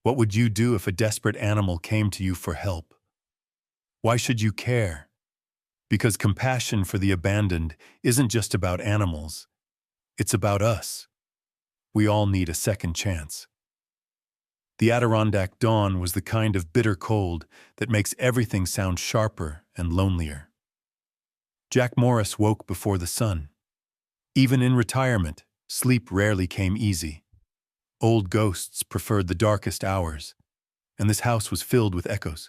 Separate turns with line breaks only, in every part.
What would you do if a desperate animal came to you for help? Why should you care? Because compassion for the abandoned isn't just about animals. It's about us. We all need a second chance. The Adirondack dawn was the kind of bitter cold that makes everything sound sharper and lonelier. Jack Morris woke before the sun. Even in retirement, sleep rarely came easy. Old ghosts preferred the darkest hours, and this house was filled with echoes.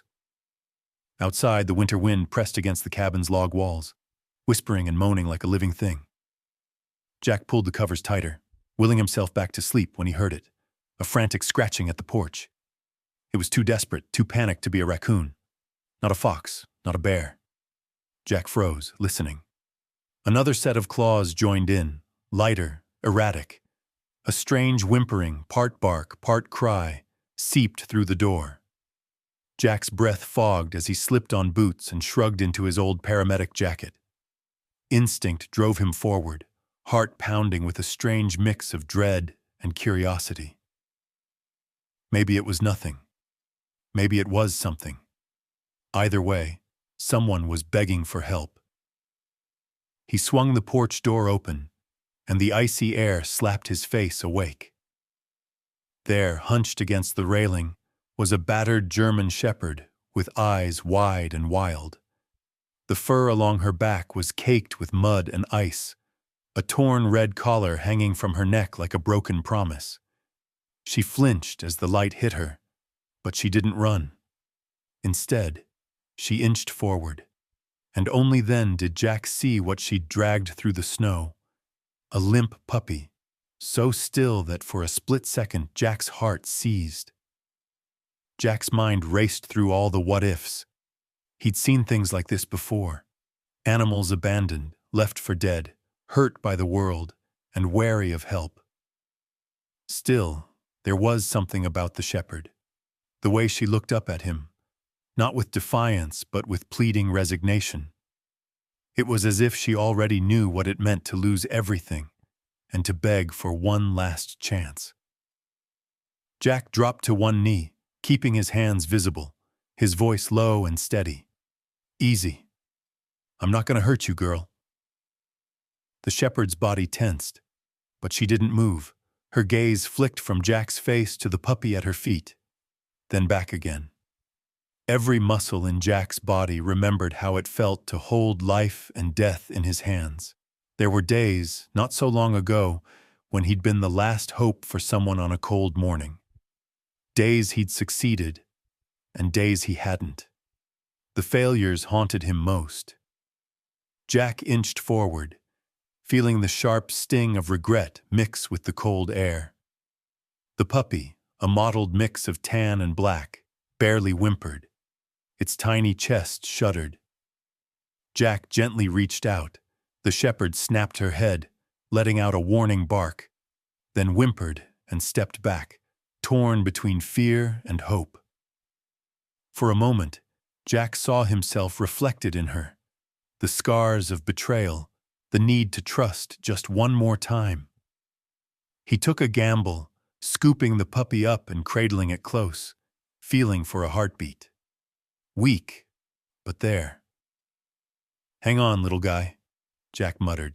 Outside, the winter wind pressed against the cabin's log walls, whispering and moaning like a living thing. Jack pulled the covers tighter, willing himself back to sleep when he heard it, a frantic scratching at the porch. It was too desperate, too panicked to be a raccoon. Not a fox, not a bear. Jack froze, listening. Another set of claws joined in, lighter, erratic. A strange whimpering, part bark, part cry, seeped through the door. Jack's breath fogged as he slipped on boots and shrugged into his old paramedic jacket. Instinct drove him forward, heart pounding with a strange mix of dread and curiosity. Maybe it was nothing. Maybe it was something. Either way, someone was begging for help. He swung the porch door open, and the icy air slapped his face awake. There, hunched against the railing, was a battered German shepherd with eyes wide and wild. The fur along her back was caked with mud and ice, a torn red collar hanging from her neck like a broken promise. She flinched as the light hit her, but she didn't run. Instead, she inched forward, and only then did Jack see what she'd dragged through the snow. A limp puppy, so still that for a split second Jack's heart seized. Jack's mind raced through all the what-ifs. He'd seen things like this before. Animals abandoned, left for dead, hurt by the world, and wary of help. Still, there was something about the shepherd. The way she looked up at him, not with defiance but with pleading resignation. It was as if she already knew what it meant to lose everything and to beg for one last chance. Jack dropped to one knee, keeping his hands visible, his voice low and steady. "Easy. I'm not going to hurt you, girl." The shepherd's body tensed, but she didn't move. Her gaze flicked from Jack's face to the puppy at her feet, then back again. Every muscle in Jack's body remembered how it felt to hold life and death in his hands. There were days, not so long ago, when he'd been the last hope for someone on a cold morning. Days he'd succeeded, and days he hadn't. The failures haunted him most. Jack inched forward, feeling the sharp sting of regret mix with the cold air. The puppy, a mottled mix of tan and black, barely whimpered. Its tiny chest shuddered. Jack gently reached out. The shepherd snapped her head, letting out a warning bark, then whimpered and stepped back, torn between fear and hope. For a moment, Jack saw himself reflected in her, the scars of betrayal, the need to trust just one more time. He took a gamble, scooping the puppy up and cradling it close, feeling for a heartbeat. Weak, but there. "Hang on, little guy," Jack muttered,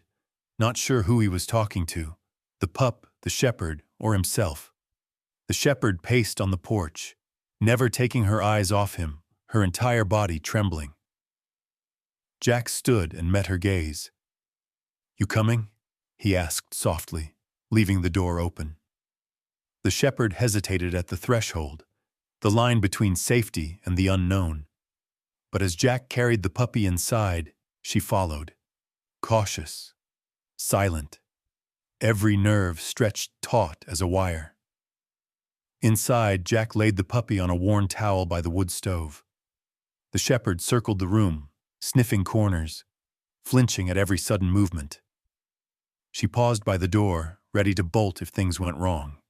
not sure who he was talking to, the pup, the shepherd, or himself. The shepherd paced on the porch, never taking her eyes off him, her entire body trembling. Jack stood and met her gaze. "You coming?" he asked softly, leaving the door open. The shepherd hesitated at the threshold, the line between safety and the unknown. But as Jack carried the puppy inside, she followed, cautious, silent, every nerve stretched taut as a wire. Inside, Jack laid the puppy on a worn towel by the wood stove. The shepherd circled the room, sniffing corners, flinching at every sudden movement. She paused by the door, ready to bolt if things went wrong.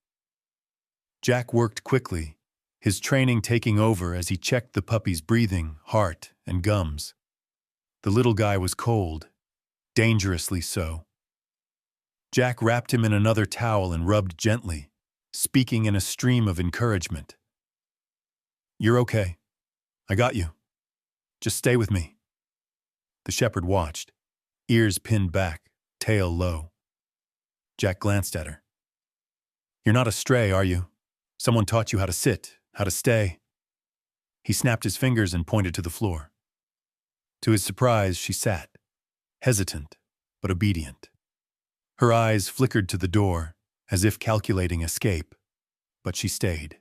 Jack worked quickly, his training taking over as he checked the puppy's breathing, heart, and gums. The little guy was cold, dangerously so. Jack wrapped him in another towel and rubbed gently, speaking in a stream of encouragement. You're okay. I got you. Just stay with me. The shepherd watched, ears pinned back, tail low. Jack glanced at her. You're not a stray, are you? Someone taught you how to sit, how to stay. He snapped his fingers and pointed to the floor. To his surprise, she sat, hesitant but obedient. Her eyes flickered to the door, as if calculating escape, but she stayed.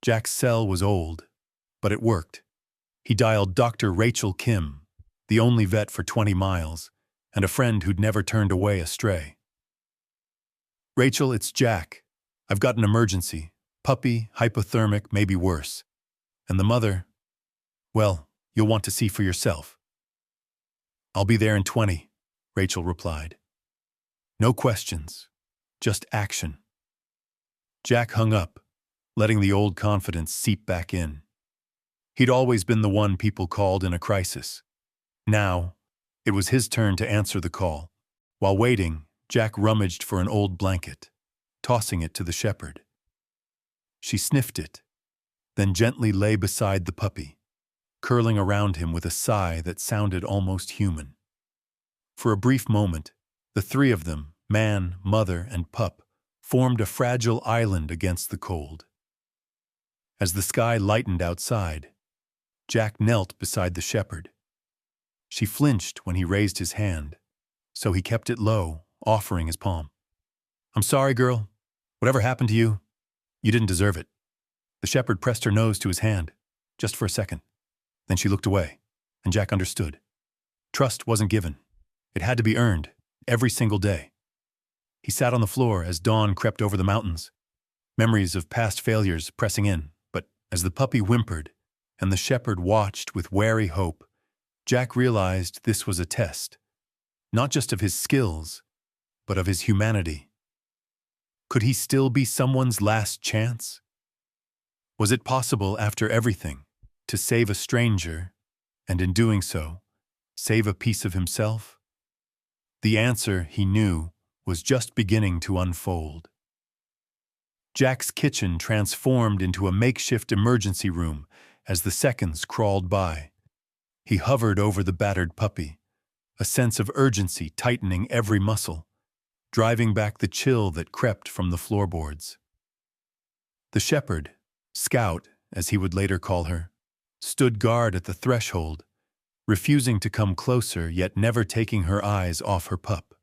Jack's cell was old, but it worked. He dialed Dr. Rachel Kim, the only vet for 20 miles, and a friend who'd never turned away a stray. Rachel, it's Jack. I've got an emergency. Puppy, hypothermic, maybe worse. And the mother, well, you'll want to see for yourself. I'll be there in 20, Rachel replied. No questions, just action. Jack hung up, letting the old confidence seep back in. He'd always been the one people called in a crisis. Now, it was his turn to answer the call. While waiting, Jack rummaged for an old blanket, tossing it to the shepherd. She sniffed it, then gently lay beside the puppy, curling around him with a sigh that sounded almost human. For a brief moment, the three of them, man, mother, and pup, formed a fragile island against the cold. As the sky lightened outside, Jack knelt beside the shepherd. She flinched when he raised his hand, so he kept it low, offering his palm. I'm sorry, girl. Whatever happened to you, you didn't deserve it. The shepherd pressed her nose to his hand, just for a second. Then she looked away, and Jack understood. Trust wasn't given. It had to be earned, every single day. He sat on the floor as dawn crept over the mountains, memories of past failures pressing in, but as the puppy whimpered, and the shepherd watched with wary hope, Jack realized this was a test, not just of his skills, but of his humanity. Could he still be someone's last chance? Was it possible, after everything, to save a stranger, and in doing so, save a piece of himself? The answer, he knew, was just beginning to unfold. Jack's kitchen transformed into a makeshift emergency room as the seconds crawled by. He hovered over the battered puppy, a sense of urgency tightening every muscle, driving back the chill that crept from the floorboards. The shepherd, Scout, as he would later call her, stood guard at the threshold, refusing to come closer yet never taking her eyes off her pup.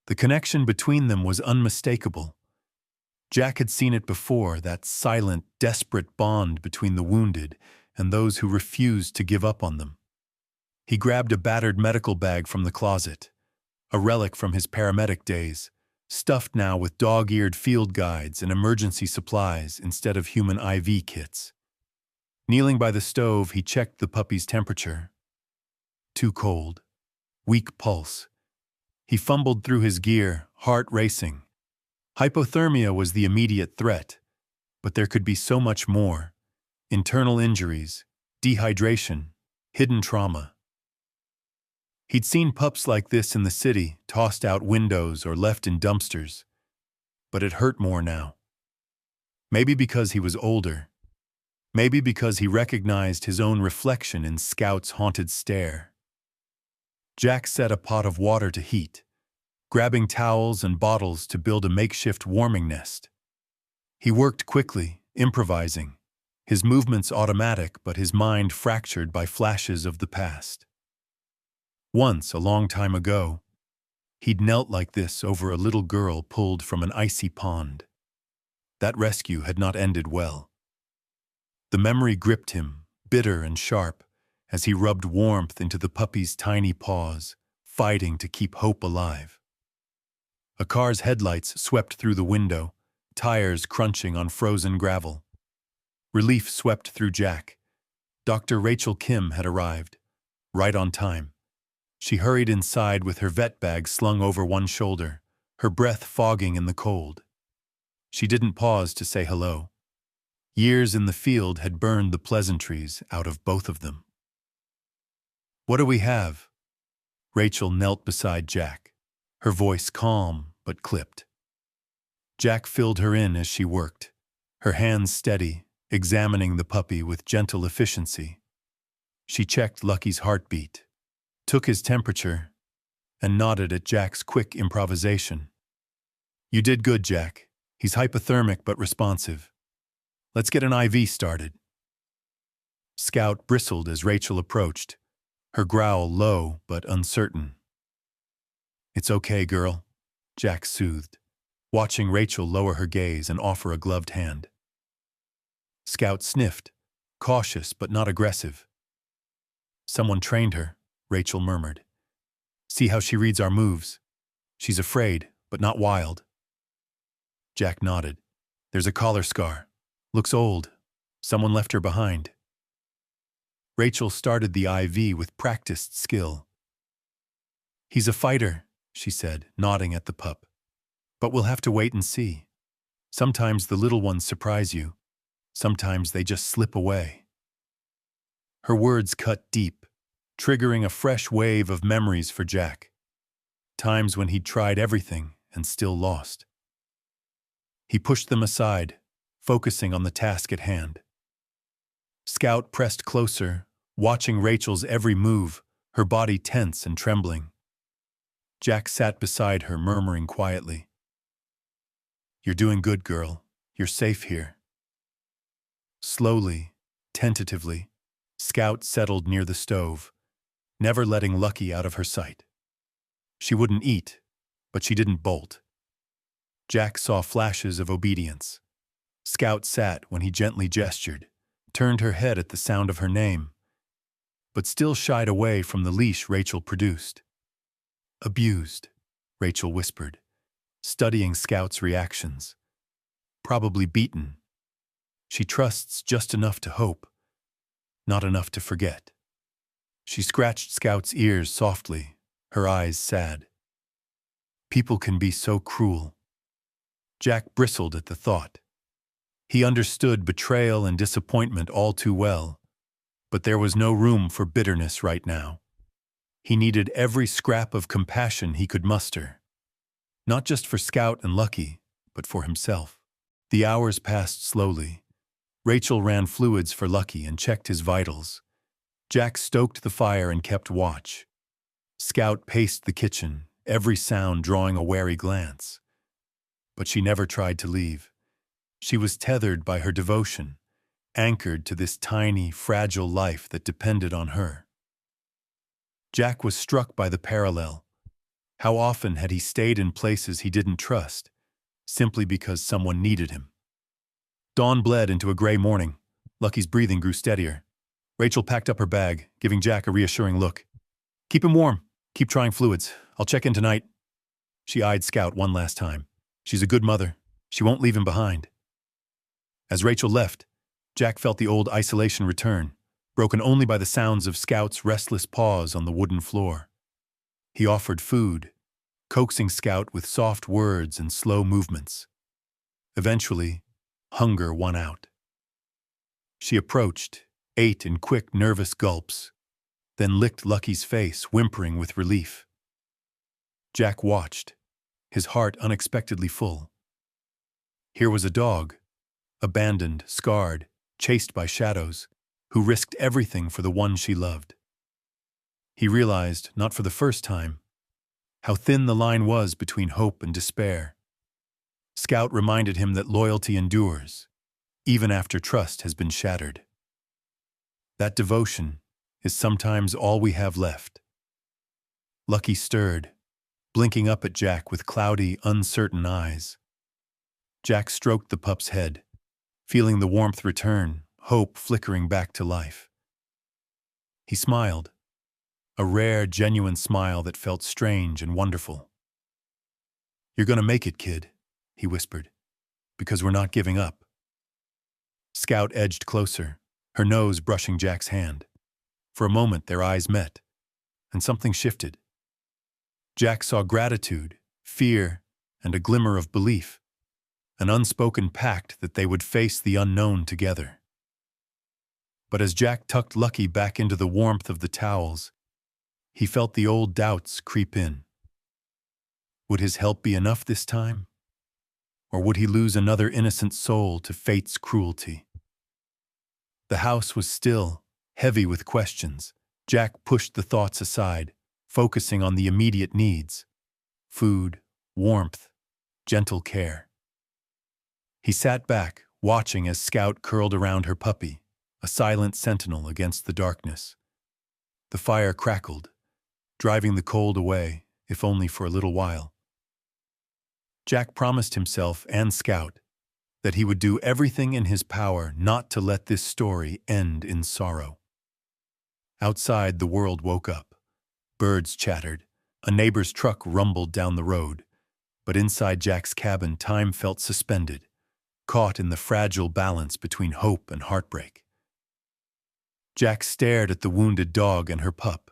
The connection between them was unmistakable. Jack had seen it before, that silent, desperate bond between the wounded and those who refused to give up on them. He grabbed a battered medical bag from the closet, a relic from his paramedic days, stuffed now with dog-eared field guides and emergency supplies instead of human IV kits. Kneeling by the stove, he checked the puppy's temperature. Too cold. Weak pulse. He fumbled through his gear, heart racing. Hypothermia was the immediate threat, but there could be so much more. Internal injuries, dehydration, hidden trauma. He'd seen pups like this in the city, tossed out windows or left in dumpsters, but it hurt more now. Maybe because he was older. Maybe because he recognized his own reflection in Scout's haunted stare. Jack set a pot of water to heat, grabbing towels and bottles to build a makeshift warming nest. He worked quickly, improvising, his movements automatic but his mind fractured by flashes of the past. Once, a long time ago, he'd knelt like this over a little girl pulled from an icy pond. That rescue had not ended well. The memory gripped him, bitter and sharp, as he rubbed warmth into the puppy's tiny paws, fighting to keep hope alive. A car's headlights swept through the window, tires crunching on frozen gravel. Relief swept through Jack. Dr. Rachel Kim had arrived, right on time. She hurried inside with her vet bag slung over one shoulder, her breath fogging in the cold. She didn't pause to say hello. Years in the field had burned the pleasantries out of both of them. What do we have? Rachel knelt beside Jack, her voice calm but clipped. Jack filled her in as she worked, her hands steady, examining the puppy with gentle efficiency. She checked Lucky's heartbeat, took his temperature, and nodded at Jack's quick improvisation. "You did good, Jack. He's hypothermic but responsive. Let's get an IV started." Scout bristled as Rachel approached, her growl low but uncertain. "It's okay, girl," Jack soothed, watching Rachel lower her gaze and offer a gloved hand. Scout sniffed, cautious but not aggressive. "Someone trained her," Rachel murmured. "See how she reads our moves. She's afraid, but not wild." Jack nodded. "There's a collar scar. Looks old. Someone left her behind." Rachel started the IV with practiced skill. "He's a fighter," she said, nodding at the pup. "But we'll have to wait and see. Sometimes the little ones surprise you. Sometimes they just slip away." Her words cut deep, triggering a fresh wave of memories for Jack. Times when he'd tried everything and still lost. He pushed them aside, focusing on the task at hand. Scout pressed closer, watching Rachel's every move, her body tense and trembling. Jack sat beside her, murmuring quietly, "You're doing good, girl. You're safe here." Slowly, tentatively, Scout settled near the stove, never letting Lucky out of her sight. She wouldn't eat, but she didn't bolt. Jack saw flashes of obedience. Scout sat when he gently gestured, turned her head at the sound of her name, but still shied away from the leash Rachel produced. "Abused," Rachel whispered, studying Scout's reactions. "Probably beaten. She trusts just enough to hope, not enough to forget." She scratched Scout's ears softly, her eyes sad. "People can be so cruel." Jack bristled at the thought. He understood betrayal and disappointment all too well, but there was no room for bitterness right now. He needed every scrap of compassion he could muster, not just for Scout and Lucky, but for himself. The hours passed slowly. Rachel ran fluids for Lucky and checked his vitals. Jack stoked the fire and kept watch. Scout paced the kitchen, every sound drawing a wary glance. But she never tried to leave. She was tethered by her devotion, anchored to this tiny, fragile life that depended on her. Jack was struck by the parallel. How often had he stayed in places he didn't trust, simply because someone needed him? Dawn bled into a gray morning. Lucky's breathing grew steadier. Rachel packed up her bag, giving Jack a reassuring look. "Keep him warm. Keep trying fluids. I'll check in tonight." She eyed Scout one last time. She's a good mother. She won't leave him behind. As Rachel left, Jack felt the old isolation return, broken only by the sounds of Scout's restless paws on the wooden floor. He offered food, coaxing Scout with soft words and slow movements. Eventually, hunger won out. She approached, ate in quick, nervous gulps, then licked Lucky's face, whimpering with relief. Jack watched, his heart unexpectedly full. Here was a dog, abandoned, scarred, chased by shadows, who risked everything for the one she loved. He realized, not for the first time, how thin the line was between hope and despair. Scout reminded him that loyalty endures, even after trust has been shattered. That devotion is sometimes all we have left. Lucky stirred, blinking up at Jack with cloudy, uncertain eyes. Jack stroked the pup's head, feeling the warmth return, hope flickering back to life. He smiled, a rare, genuine smile that felt strange and wonderful. "You're gonna make it, kid," he whispered, "because we're not giving up." Scout edged closer, her nose brushing Jack's hand. For a moment their eyes met, and something shifted. Jack saw gratitude, fear, and a glimmer of belief, an unspoken pact that they would face the unknown together. But as Jack tucked Lucky back into the warmth of the towels, he felt the old doubts creep in. Would his help be enough this time? Or would he lose another innocent soul to fate's cruelty? The house was still, heavy with questions. Jack pushed the thoughts aside, focusing on the immediate needs: food, warmth, gentle care. He sat back, watching as Scout curled around her puppy, a silent sentinel against the darkness. The fire crackled, driving the cold away, if only for a little while. Jack promised himself and Scout that he would do everything in his power not to let this story end in sorrow. Outside, the world woke up. Birds chattered, a neighbor's truck rumbled down the road, but inside Jack's cabin, time felt suspended, caught in the fragile balance between hope and heartbreak. Jack stared at the wounded dog and her pup,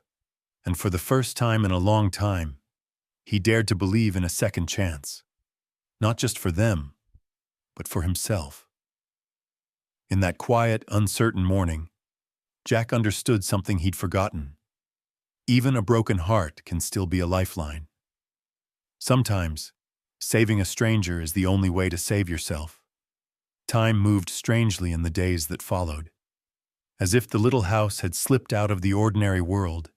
and for the first time in a long time, he dared to believe in a second chance. Not just for them, but for himself. In that quiet, uncertain morning, Jack understood something he'd forgotten. Even a broken heart can still be a lifeline. Sometimes, saving a stranger is the only way to save yourself. Time moved strangely in the days that followed, as if the little house had slipped out of the ordinary world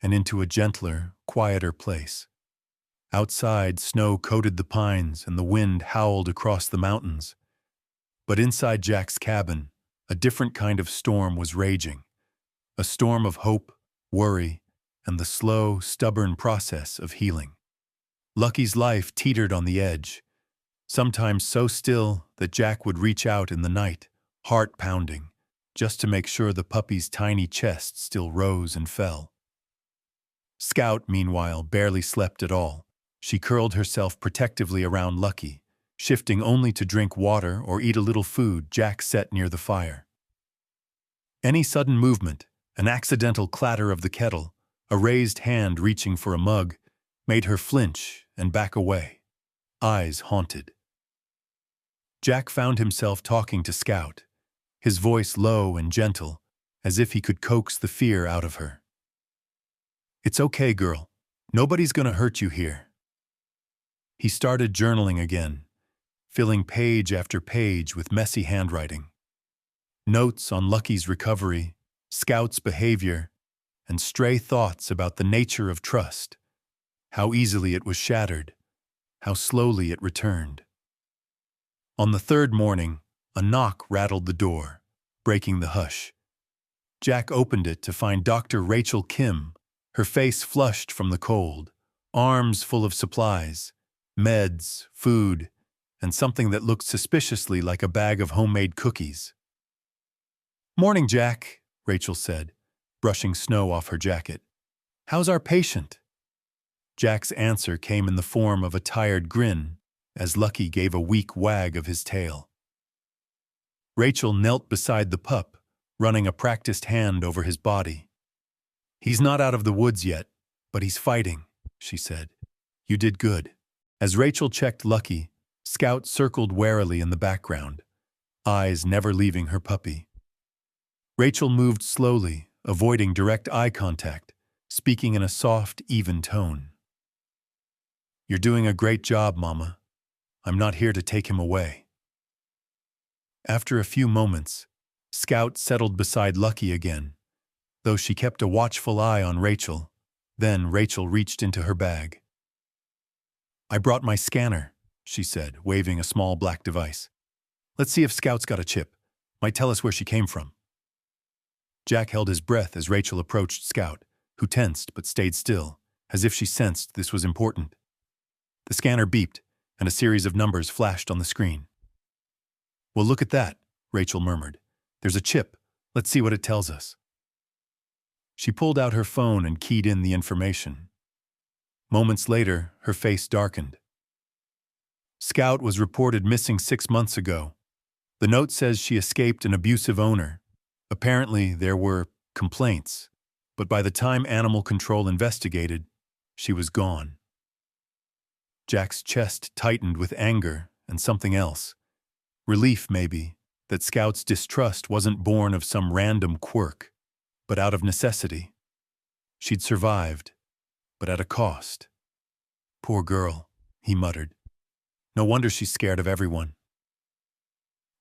and into a gentler, quieter place. Outside, snow coated the pines and the wind howled across the mountains. But inside Jack's cabin, a different kind of storm was raging. A storm of hope, worry, and the slow, stubborn process of healing. Lucky's life teetered on the edge, sometimes so still that Jack would reach out in the night, heart pounding, just to make sure the puppy's tiny chest still rose and fell. Scout, meanwhile, barely slept at all. She curled herself protectively around Lucky, shifting only to drink water or eat a little food Jack set near the fire. Any sudden movement, an accidental clatter of the kettle, a raised hand reaching for a mug, made her flinch and back away, eyes haunted. Jack found himself talking to Scout, his voice low and gentle, as if he could coax the fear out of her. "It's okay, girl. Nobody's gonna hurt you here." He started journaling again, filling page after page with messy handwriting. Notes on Lucky's recovery, Scout's behavior, and stray thoughts about the nature of trust, how easily it was shattered, how slowly it returned. On the third morning, a knock rattled the door, breaking the hush. Jack opened it to find Dr. Rachel Kim, her face flushed from the cold, arms full of supplies, meds, food, and something that looked suspiciously like a bag of homemade cookies. "Morning, Jack," Rachel said, brushing snow off her jacket. "How's our patient?" Jack's answer came in the form of a tired grin as Lucky gave a weak wag of his tail. Rachel knelt beside the pup, running a practiced hand over his body. "He's not out of the woods yet, but he's fighting," she said. "You did good." As Rachel checked Lucky, Scout circled warily in the background, eyes never leaving her puppy. Rachel moved slowly, avoiding direct eye contact, speaking in a soft, even tone. "You're doing a great job, Mama. I'm not here to take him away." After a few moments, Scout settled beside Lucky again, though she kept a watchful eye on Rachel. Then Rachel reached into her bag. "I brought my scanner," she said, waving a small black device. "Let's see if Scout's got a chip. Might tell us where she came from." Jack held his breath as Rachel approached Scout, who tensed but stayed still, as if she sensed this was important. The scanner beeped, and a series of numbers flashed on the screen. "Well, look at that," Rachel murmured. "There's a chip. Let's see what it tells us." She pulled out her phone and keyed in the information. Moments later, her face darkened. Scout was reported missing 6 months ago. The note says she escaped an abusive owner. Apparently, there were complaints, but by the time animal control investigated, she was gone. Jack's chest tightened with anger and something else. Relief, maybe, that Scout's distrust wasn't born of some random quirk, but out of necessity. She'd survived, but at a cost. "Poor girl," he muttered. "No wonder she's scared of everyone."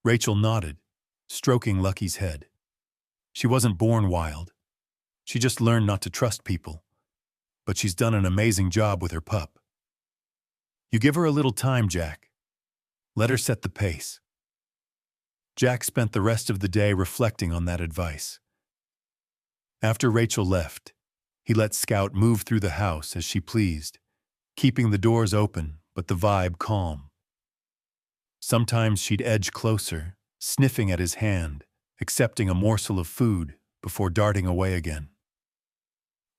Rachel nodded, stroking Lucky's head. She wasn't born wild. She just learned not to trust people. But she's done an amazing job with her pup. You give her a little time, Jack. Let her set the pace. Jack spent the rest of the day reflecting on that advice. After Rachel left, he let Scout move through the house as she pleased, keeping the doors open but the vibe calm. Sometimes she'd edge closer, sniffing at his hand, accepting a morsel of food before darting away again.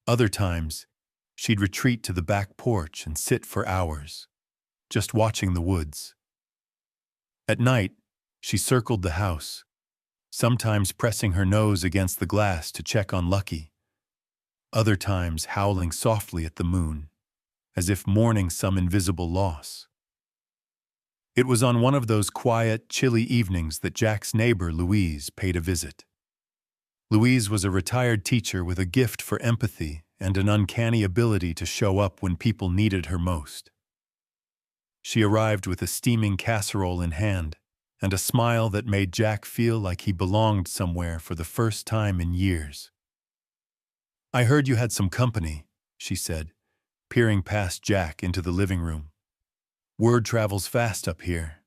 Other times, she'd retreat to the back porch and sit for hours, just watching the woods. At night, she circled the house, sometimes pressing her nose against the glass to check on Lucky, other times howling softly at the moon, as if mourning some invisible loss. It was on one of those quiet, chilly evenings that Jack's neighbor, Louise, paid a visit. Louise was a retired teacher with a gift for empathy and an uncanny ability to show up when people needed her most. She arrived with a steaming casserole in hand and a smile that made Jack feel like he belonged somewhere for the first time in years. "I heard you had some company," she said, peering past Jack into the living room. "Word travels fast up here.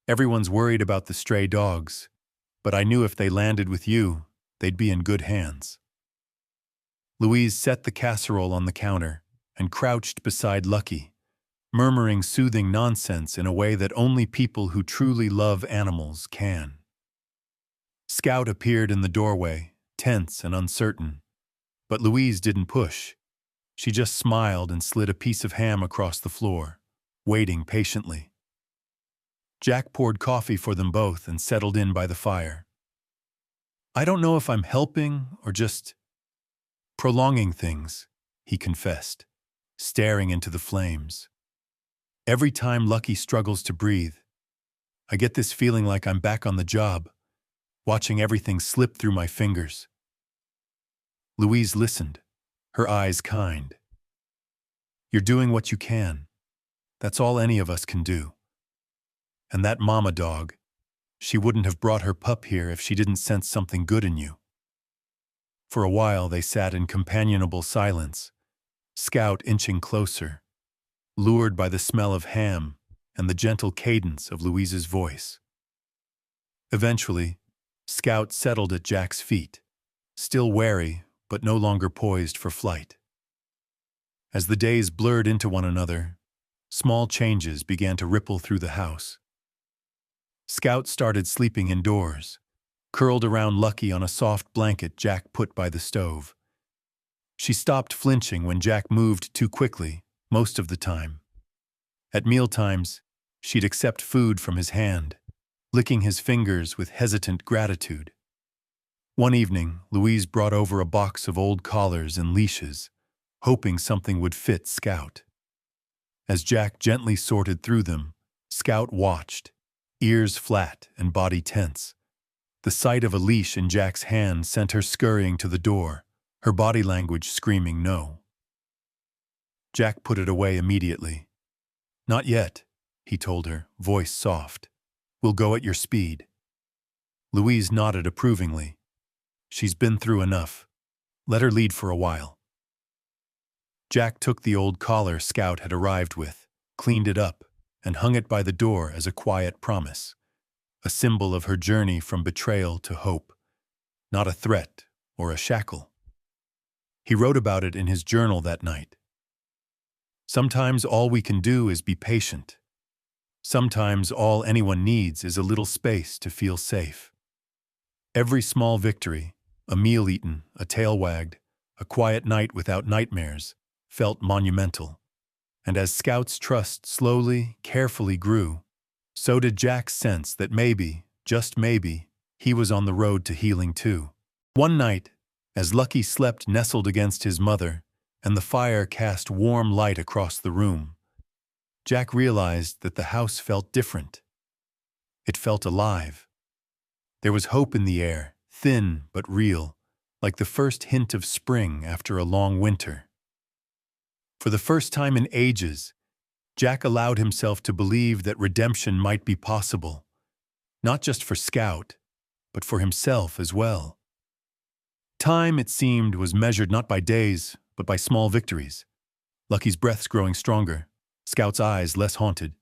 Everyone's worried about the stray dogs, but I knew if they landed with you, they'd be in good hands." Louise set the casserole on the counter and crouched beside Lucky, murmuring soothing nonsense in a way that only people who truly love animals can. Scout appeared in the doorway, tense and uncertain, but Louise didn't push. She just smiled and slid a piece of ham across the floor, waiting patiently. Jack poured coffee for them both and settled in by the fire. "I don't know if I'm helping or just prolonging things," he confessed, staring into the flames. "Every time Lucky struggles to breathe, I get this feeling like I'm back on the job, watching everything slip through my fingers." Louise listened, her eyes kind. "You're doing what you can. That's all any of us can do. And that mama dog, she wouldn't have brought her pup here if she didn't sense something good in you." For a while they sat in companionable silence, Scout inching closer, lured by the smell of ham and the gentle cadence of Louise's voice. Eventually, Scout settled at Jack's feet, still wary but no longer poised for flight. As the days blurred into one another, small changes began to ripple through the house. Scout started sleeping indoors, curled around Lucky on a soft blanket Jack put by the stove. She stopped flinching when Jack moved too quickly, most of the time. At mealtimes, she'd accept food from his hand, licking his fingers with hesitant gratitude. One evening, Louise brought over a box of old collars and leashes, hoping something would fit Scout. As Jack gently sorted through them, Scout watched, ears flat and body tense. The sight of a leash in Jack's hand sent her scurrying to the door, her body language screaming no. Jack put it away immediately. "Not yet," he told her, voice soft. "We'll go at your speed." Louise nodded approvingly. "She's been through enough. Let her lead for a while." Jack took the old collar Scout had arrived with, cleaned it up, and hung it by the door as a quiet promise, a symbol of her journey from betrayal to hope, not a threat or a shackle. He wrote about it in his journal that night. "Sometimes all we can do is be patient. Sometimes all anyone needs is a little space to feel safe." Every small victory, a meal eaten, a tail wagged, a quiet night without nightmares, felt monumental. And as Scout's trust slowly, carefully grew, so did Jack's sense that maybe, just maybe, he was on the road to healing too. One night, as Lucky slept nestled against his mother, and the fire cast warm light across the room, Jack realized that the house felt different. It felt alive. There was hope in the air, thin but real, like the first hint of spring after a long winter. For the first time in ages, Jack allowed himself to believe that redemption might be possible, not just for Scout, but for himself as well. Time, it seemed, was measured not by days, but by small victories. Lucky's breaths growing stronger, Scout's eyes less haunted,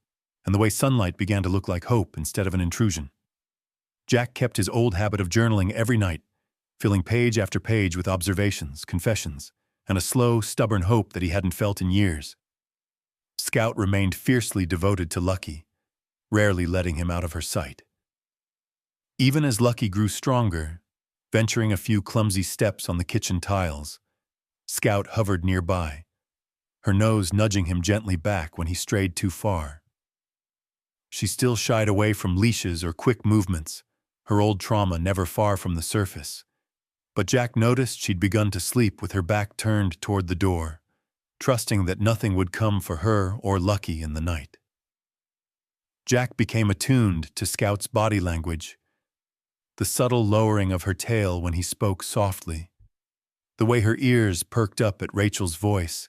and the way sunlight began to look like hope instead of an intrusion. Jack kept his old habit of journaling every night, filling page after page with observations, confessions, and a slow, stubborn hope that he hadn't felt in years. Scout remained fiercely devoted to Lucky, rarely letting him out of her sight. Even as Lucky grew stronger, venturing a few clumsy steps on the kitchen tiles, Scout hovered nearby, her nose nudging him gently back when he strayed too far. She still shied away from leashes or quick movements, her old trauma never far from the surface. But Jack noticed she'd begun to sleep with her back turned toward the door, trusting that nothing would come for her or Lucky in the night. Jack became attuned to Scout's body language, the subtle lowering of her tail when he spoke softly, the way her ears perked up at Rachel's voice,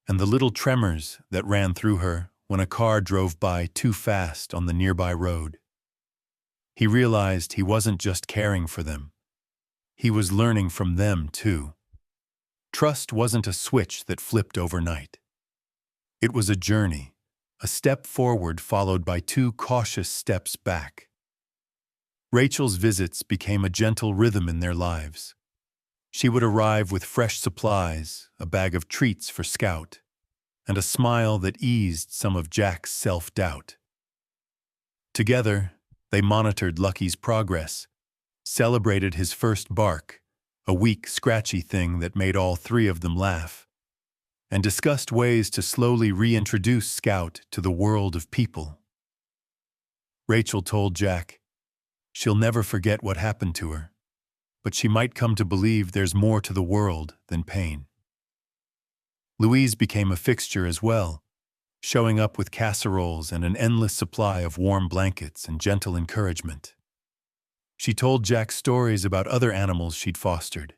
and the little tremors that ran through her when a car drove by too fast on the nearby road. He realized he wasn't just caring for them. He was learning from them, too. Trust wasn't a switch that flipped overnight. It was a journey, a step forward followed by two cautious steps back. Rachel's visits became a gentle rhythm in their lives. She would arrive with fresh supplies, a bag of treats for Scout, and a smile that eased some of Jack's self-doubt. Together, they monitored Lucky's progress, celebrated his first bark, a weak, scratchy thing that made all three of them laugh, and discussed ways to slowly reintroduce Scout to the world of people. Rachel told Jack, she'll never forget what happened to her, but she might come to believe there's more to the world than pain. Louise became a fixture as well, showing up with casseroles and an endless supply of warm blankets and gentle encouragement. She told Jack stories about other animals she'd fostered,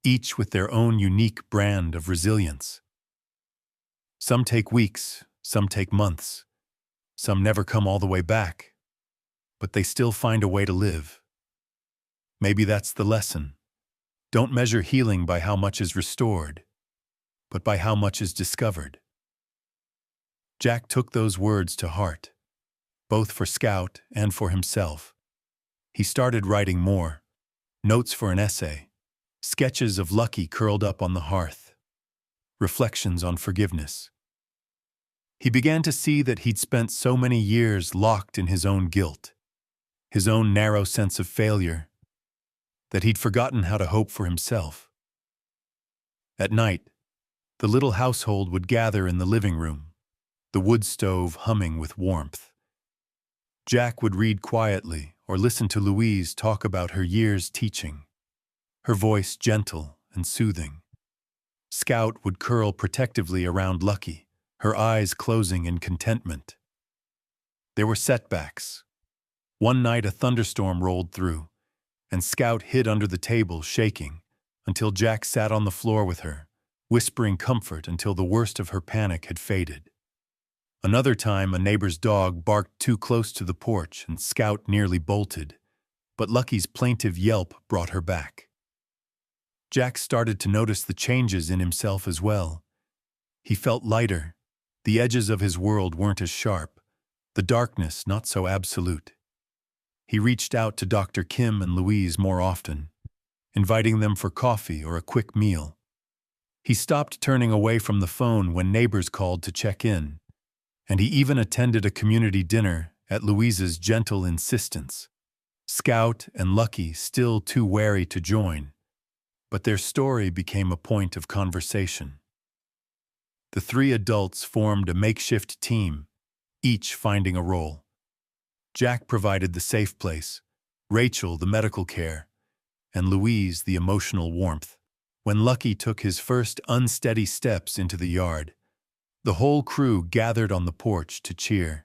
each with their own unique brand of resilience. Some take weeks, some take months, some never come all the way back, but they still find a way to live. Maybe that's the lesson. Don't measure healing by how much is restored, but by how much is discovered. Jack took those words to heart, both for Scout and for himself. He started writing more, notes for an essay, sketches of Lucky curled up on the hearth, reflections on forgiveness. He began to see that he'd spent so many years locked in his own guilt, his own narrow sense of failure, that he'd forgotten how to hope for himself. At night, the little household would gather in the living room, the wood stove humming with warmth. Jack would read quietly or listen to Louise talk about her years teaching, her voice gentle and soothing. Scout would curl protectively around Lucky, her eyes closing in contentment. There were setbacks. One night a thunderstorm rolled through, and Scout hid under the table shaking until Jack sat on the floor with her, whispering comfort until the worst of her panic had faded. Another time, a neighbor's dog barked too close to the porch and Scout nearly bolted, but Lucky's plaintive yelp brought her back. Jack started to notice the changes in himself as well. He felt lighter. The edges of his world weren't as sharp, the darkness not so absolute. He reached out to Dr. Kim and Louise more often, inviting them for coffee or a quick meal. He stopped turning away from the phone when neighbors called to check in, and he even attended a community dinner at Louise's gentle insistence. Scout and Lucky still too wary to join, but their story became a point of conversation. The three adults formed a makeshift team, each finding a role. Jack provided the safe place, Rachel the medical care, and Louise the emotional warmth. When Lucky took his first unsteady steps into the yard, the whole crew gathered on the porch to cheer.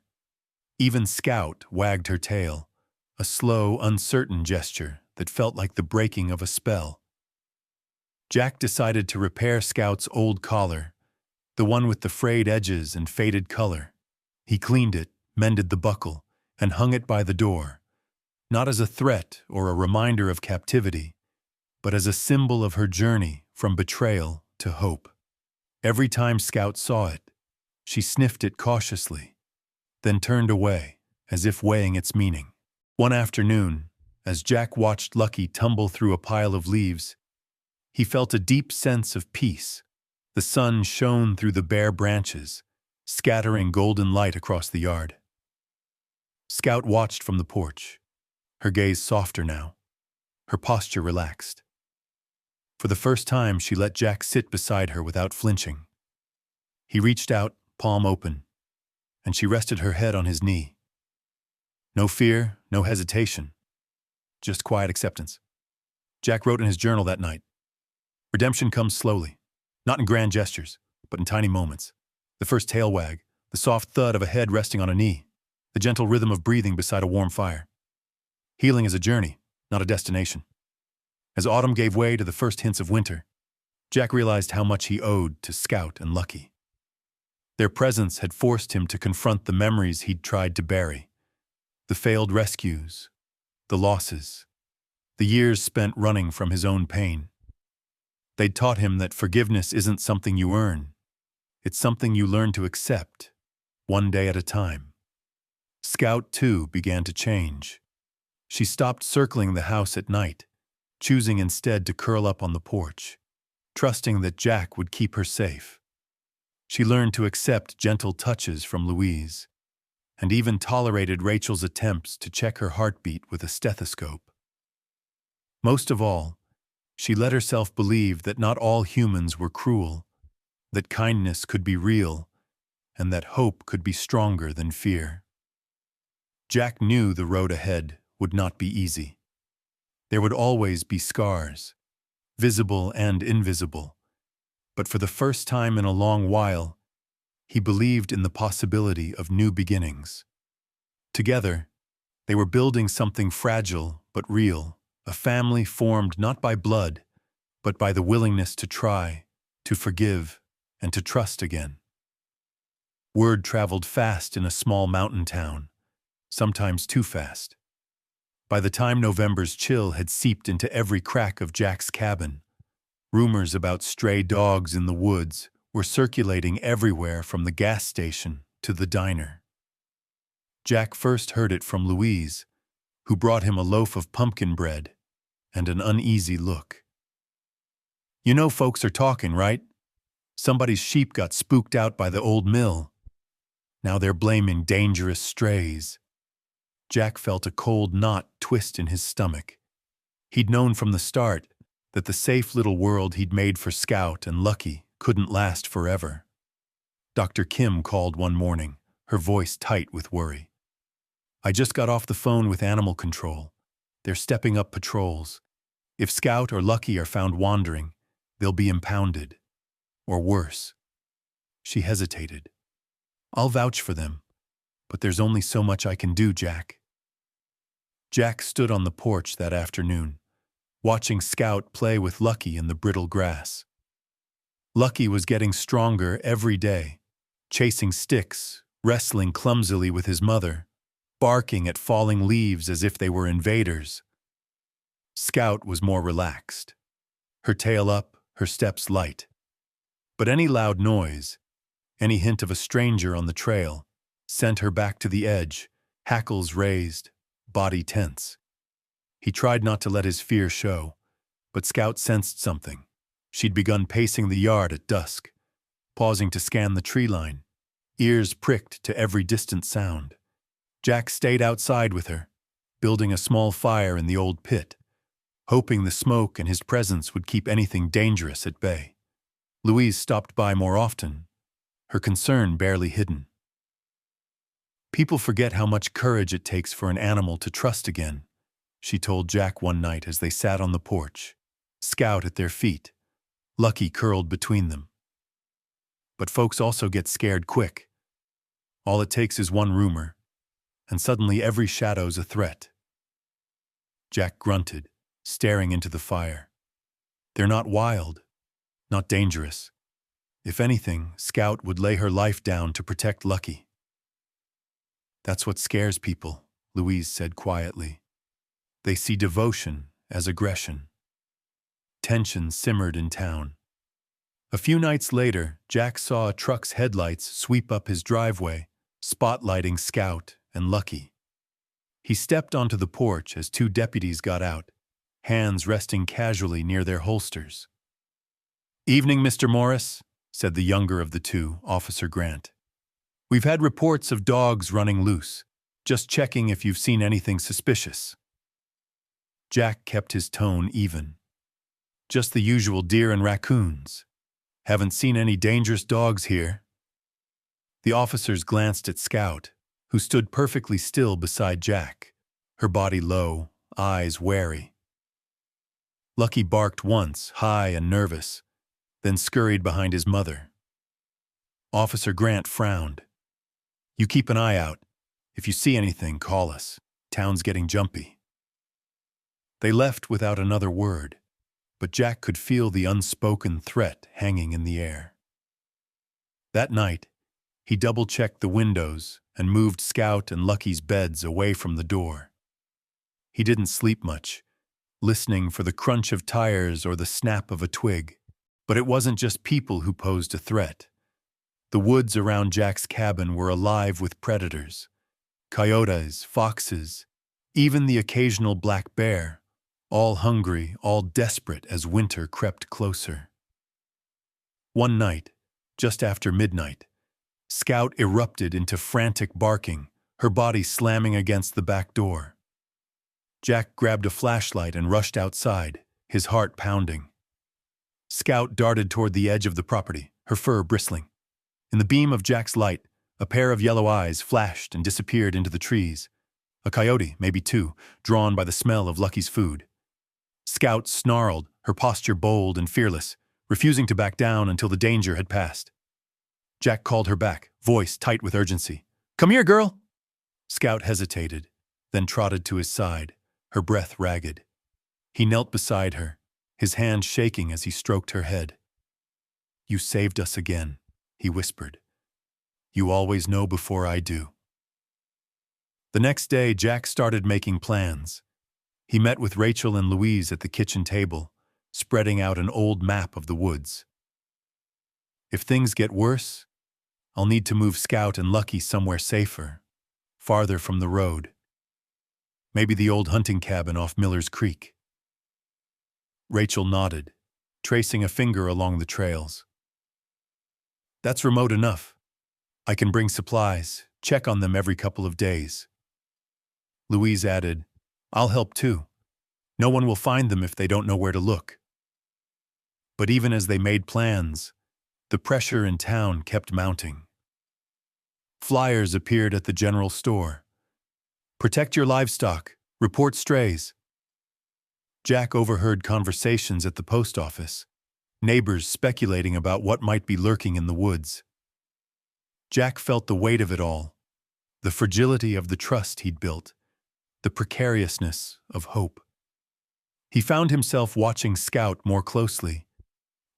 Even Scout wagged her tail, a slow, uncertain gesture that felt like the breaking of a spell. Jack decided to repair Scout's old collar, the one with the frayed edges and faded color. He cleaned it, mended the buckle, and hung it by the door, not as a threat or a reminder of captivity, but as a symbol of her journey from betrayal to hope. Every time Scout saw it, she sniffed it cautiously, then turned away, as if weighing its meaning. One afternoon, as Jack watched Lucky tumble through a pile of leaves, he felt a deep sense of peace. The sun shone through the bare branches, scattering golden light across the yard. Scout watched from the porch, her gaze softer now, her posture relaxed. For the first time, she let Jack sit beside her without flinching. He reached out, palm open, and she rested her head on his knee. No fear, no hesitation, just quiet acceptance. Jack wrote in his journal that night, "Redemption comes slowly, not in grand gestures, but in tiny moments. The first tail wag, the soft thud of a head resting on a knee, the gentle rhythm of breathing beside a warm fire. Healing is a journey, not a destination." As autumn gave way to the first hints of winter, Jack realized how much he owed to Scout and Lucky. Their presence had forced him to confront the memories he'd tried to bury. The failed rescues, the losses, the years spent running from his own pain. They'd taught him that forgiveness isn't something you earn. It's something you learn to accept, one day at a time. Scout, too, began to change. She stopped circling the house at night, choosing instead to curl up on the porch, trusting that Jack would keep her safe. She learned to accept gentle touches from Louise, and even tolerated Rachel's attempts to check her heartbeat with a stethoscope. Most of all, she let herself believe that not all humans were cruel, that kindness could be real, and that hope could be stronger than fear. Jack knew the road ahead would not be easy. There would always be scars, visible and invisible, but for the first time in a long while, he believed in the possibility of new beginnings. Together, they were building something fragile but real, a family formed not by blood, but by the willingness to try, to forgive, and to trust again. Word traveled fast in a small mountain town, sometimes too fast. By the time November's chill had seeped into every crack of Jack's cabin, rumors about stray dogs in the woods were circulating everywhere from the gas station to the diner. Jack first heard it from Louise, who brought him a loaf of pumpkin bread and an uneasy look. "You know folks are talking, right? Somebody's sheep got spooked out by the old mill. Now they're blaming dangerous strays." Jack felt a cold knot twist in his stomach. He'd known from the start that the safe little world he'd made for Scout and Lucky couldn't last forever. Dr. Kim called one morning, her voice tight with worry. "I just got off the phone with animal control. They're stepping up patrols. If Scout or Lucky are found wandering, they'll be impounded. Or worse." She hesitated. "I'll vouch for them, but there's only so much I can do, Jack." Jack stood on the porch that afternoon, watching Scout play with Lucky in the brittle grass. Lucky was getting stronger every day, chasing sticks, wrestling clumsily with his mother, barking at falling leaves as if they were invaders. Scout was more relaxed, her tail up, her steps light. But any loud noise, any hint of a stranger on the trail, sent her back to the edge, hackles raised, body tense. He tried not to let his fear show, but Scout sensed something. She'd begun pacing the yard at dusk, pausing to scan the tree line, ears pricked to every distant sound. Jack stayed outside with her, building a small fire in the old pit, hoping the smoke and his presence would keep anything dangerous at bay. Louise stopped by more often, her concern barely hidden. "People forget how much courage it takes for an animal to trust again," she told Jack one night as they sat on the porch, Scout at their feet, Lucky curled between them. "But folks also get scared quick. All it takes is one rumor, and suddenly every shadow's a threat." Jack grunted, staring into the fire. "They're not wild, not dangerous. If anything, Scout would lay her life down to protect Lucky." "That's what scares people," Louise said quietly. "They see devotion as aggression." Tension simmered in town. A few nights later, Jack saw a truck's headlights sweep up his driveway, spotlighting Scout and Lucky. He stepped onto the porch as two deputies got out, hands resting casually near their holsters. "Evening, Mr. Morris," said the younger of the two, Officer Grant. "We've had reports of dogs running loose. Just checking if you've seen anything suspicious." Jack kept his tone even. "Just the usual deer and raccoons. Haven't seen any dangerous dogs here." The officers glanced at Scout, who stood perfectly still beside Jack, her body low, eyes wary. Lucky barked once, high and nervous, then scurried behind his mother. Officer Grant frowned. "You keep an eye out. If you see anything, call us. Town's getting jumpy." They left without another word, but Jack could feel the unspoken threat hanging in the air. That night, he double-checked the windows and moved Scout and Lucky's beds away from the door. He didn't sleep much, listening for the crunch of tires or the snap of a twig. But it wasn't just people who posed a threat. The woods around Jack's cabin were alive with predators. Coyotes, foxes, even the occasional black bear, all hungry, all desperate as winter crept closer. One night, just after midnight, Scout erupted into frantic barking, her body slamming against the back door. Jack grabbed a flashlight and rushed outside, his heart pounding. Scout darted toward the edge of the property, her fur bristling. In the beam of Jack's light, a pair of yellow eyes flashed and disappeared into the trees. A coyote, maybe two, drawn by the smell of Lucky's food. Scout snarled, her posture bold and fearless, refusing to back down until the danger had passed. Jack called her back, voice tight with urgency. "Come here, girl!" Scout hesitated, then trotted to his side, her breath ragged. He knelt beside her, his hand shaking as he stroked her head. "You saved us again," he whispered. "You always know before I do." The next day, Jack started making plans. He met with Rachel and Louise at the kitchen table, spreading out an old map of the woods. "If things get worse, I'll need to move Scout and Lucky somewhere safer, farther from the road. Maybe the old hunting cabin off Miller's Creek." Rachel nodded, tracing a finger along the trails. "That's remote enough. I can bring supplies, check on them every couple of days." Louise added, "I'll help too. No one will find them if they don't know where to look." But even as they made plans, the pressure in town kept mounting. Flyers appeared at the general store. "Protect your livestock. Report strays." Jack overheard conversations at the post office, neighbors speculating about what might be lurking in the woods. Jack felt the weight of it all, the fragility of the trust he'd built, the precariousness of hope. He found himself watching Scout more closely,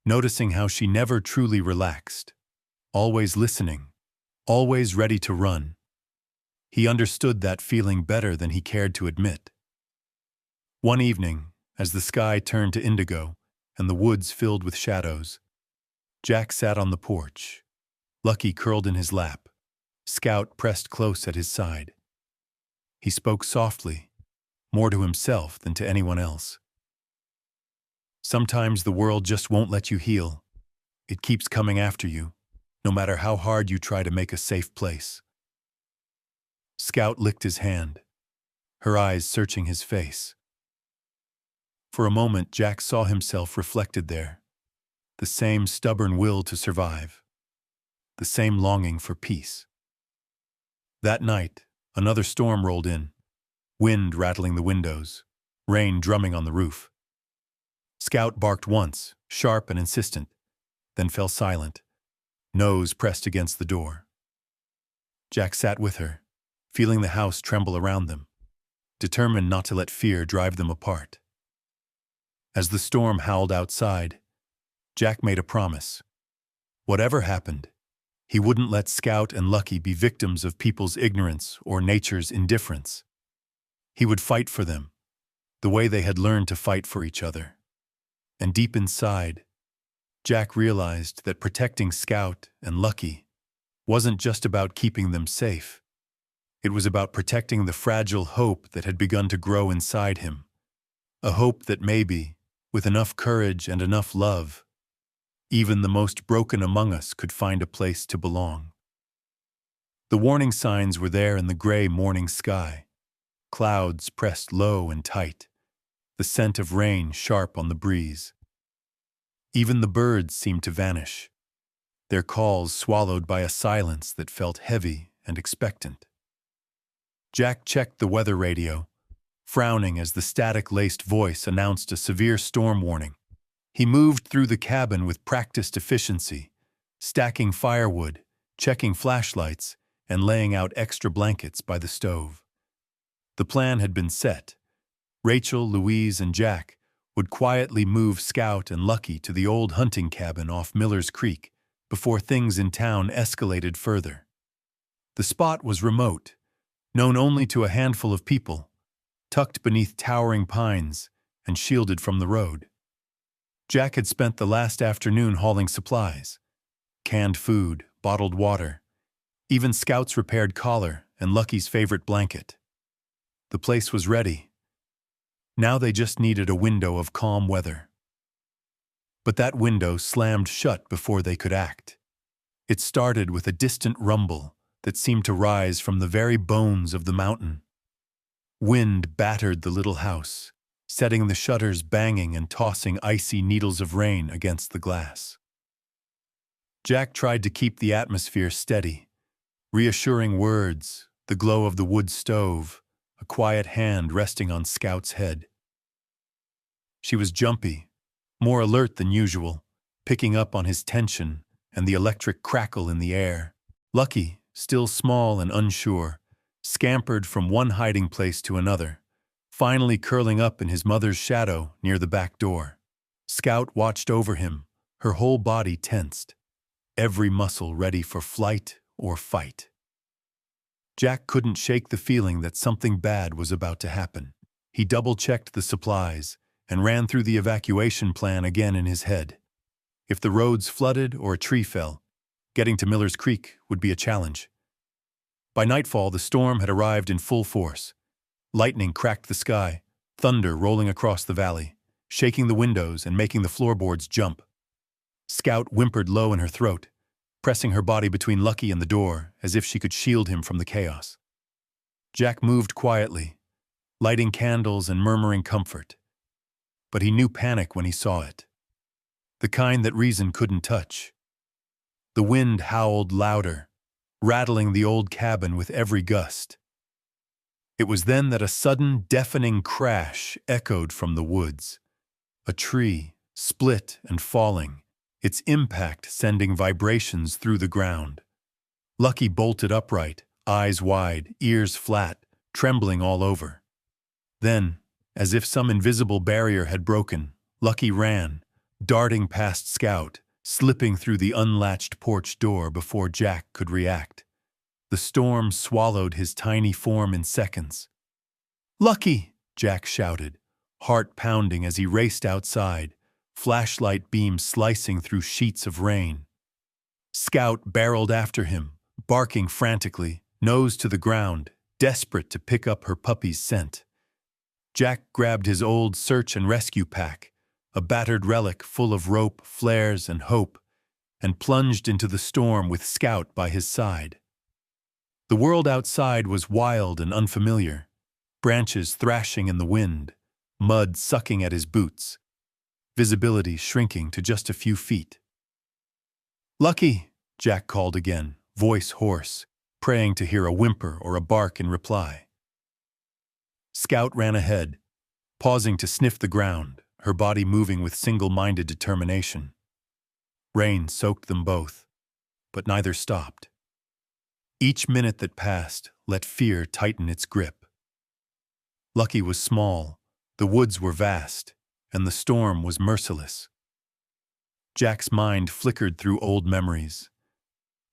noticing how she never truly relaxed, always listening, always ready to run. He understood that feeling better than he cared to admit. One evening, as the sky turned to indigo and the woods filled with shadows, Jack sat on the porch, Lucky curled in his lap, Scout pressed close at his side. He spoke softly, more to himself than to anyone else. "Sometimes the world just won't let you heal. It keeps coming after you, no matter how hard you try to make a safe place." Scout licked his hand, her eyes searching his face. For a moment, Jack saw himself reflected there, the same stubborn will to survive, the same longing for peace. That night, another storm rolled in, wind rattling the windows, rain drumming on the roof. Scout barked once, sharp and insistent, then fell silent, nose pressed against the door. Jack sat with her, feeling the house tremble around them, determined not to let fear drive them apart. As the storm howled outside, Jack made a promise. Whatever happened, he wouldn't let Scout and Lucky be victims of people's ignorance or nature's indifference. He would fight for them, the way they had learned to fight for each other. And deep inside, Jack realized that protecting Scout and Lucky wasn't just about keeping them safe. It was about protecting the fragile hope that had begun to grow inside him. A hope that maybe, with enough courage and enough love, even the most broken among us could find a place to belong. The warning signs were there in the gray morning sky. Clouds pressed low and tight, the scent of rain sharp on the breeze. Even the birds seemed to vanish, their calls swallowed by a silence that felt heavy and expectant. Jack checked the weather radio, frowning as the static-laced voice announced a severe storm warning. He moved through the cabin with practiced efficiency, stacking firewood, checking flashlights, and laying out extra blankets by the stove. The plan had been set. Rachel, Louise, and Jack would quietly move Scout and Lucky to the old hunting cabin off Miller's Creek before things in town escalated further. The spot was remote, known only to a handful of people, tucked beneath towering pines and shielded from the road. Jack had spent the last afternoon hauling supplies, canned food, bottled water, even Scout's repaired collar and Lucky's favorite blanket. The place was ready. Now they just needed a window of calm weather. But that window slammed shut before they could act. It started with a distant rumble that seemed to rise from the very bones of the mountain. Wind battered the little house, setting the shutters banging and tossing icy needles of rain against the glass. Jack tried to keep the atmosphere steady, reassuring words, the glow of the wood stove, a quiet hand resting on Scout's head. She was jumpy, more alert than usual, picking up on his tension and the electric crackle in the air. Lucky, still small and unsure, scampered from one hiding place to another, finally curling up in his mother's shadow near the back door. Scout watched over him, her whole body tensed, every muscle ready for flight or fight. Jack couldn't shake the feeling that something bad was about to happen. He double-checked the supplies and ran through the evacuation plan again in his head. If the roads flooded or a tree fell, getting to Miller's Creek would be a challenge. By nightfall, the storm had arrived in full force. Lightning cracked the sky, thunder rolling across the valley, shaking the windows and making the floorboards jump. Scout whimpered low in her throat, pressing her body between Lucky and the door as if she could shield him from the chaos. Jack moved quietly, lighting candles and murmuring comfort. But he knew panic when he saw it. The kind that reason couldn't touch. The wind howled louder, rattling the old cabin with every gust. It was then that a sudden, deafening crash echoed from the woods. A tree, split and falling, its impact sending vibrations through the ground. Lucky bolted upright, eyes wide, ears flat, trembling all over. Then, as if some invisible barrier had broken, Lucky ran, darting past Scout, slipping through the unlatched porch door before Jack could react. The storm swallowed his tiny form in seconds. "Lucky!" Jack shouted, heart pounding as he raced outside, flashlight beams slicing through sheets of rain. Scout barreled after him, barking frantically, nose to the ground, desperate to pick up her puppy's scent. Jack grabbed his old search and rescue pack, a battered relic full of rope, flares, and hope, and plunged into the storm with Scout by his side. The world outside was wild and unfamiliar, branches thrashing in the wind, mud sucking at his boots, visibility shrinking to just a few feet. "Lucky!" Jack called again, voice hoarse, praying to hear a whimper or a bark in reply. Scout ran ahead, pausing to sniff the ground, her body moving with single-minded determination. Rain soaked them both, but neither stopped. Each minute that passed let fear tighten its grip. Lucky was small, the woods were vast, and the storm was merciless. Jack's mind flickered through old memories.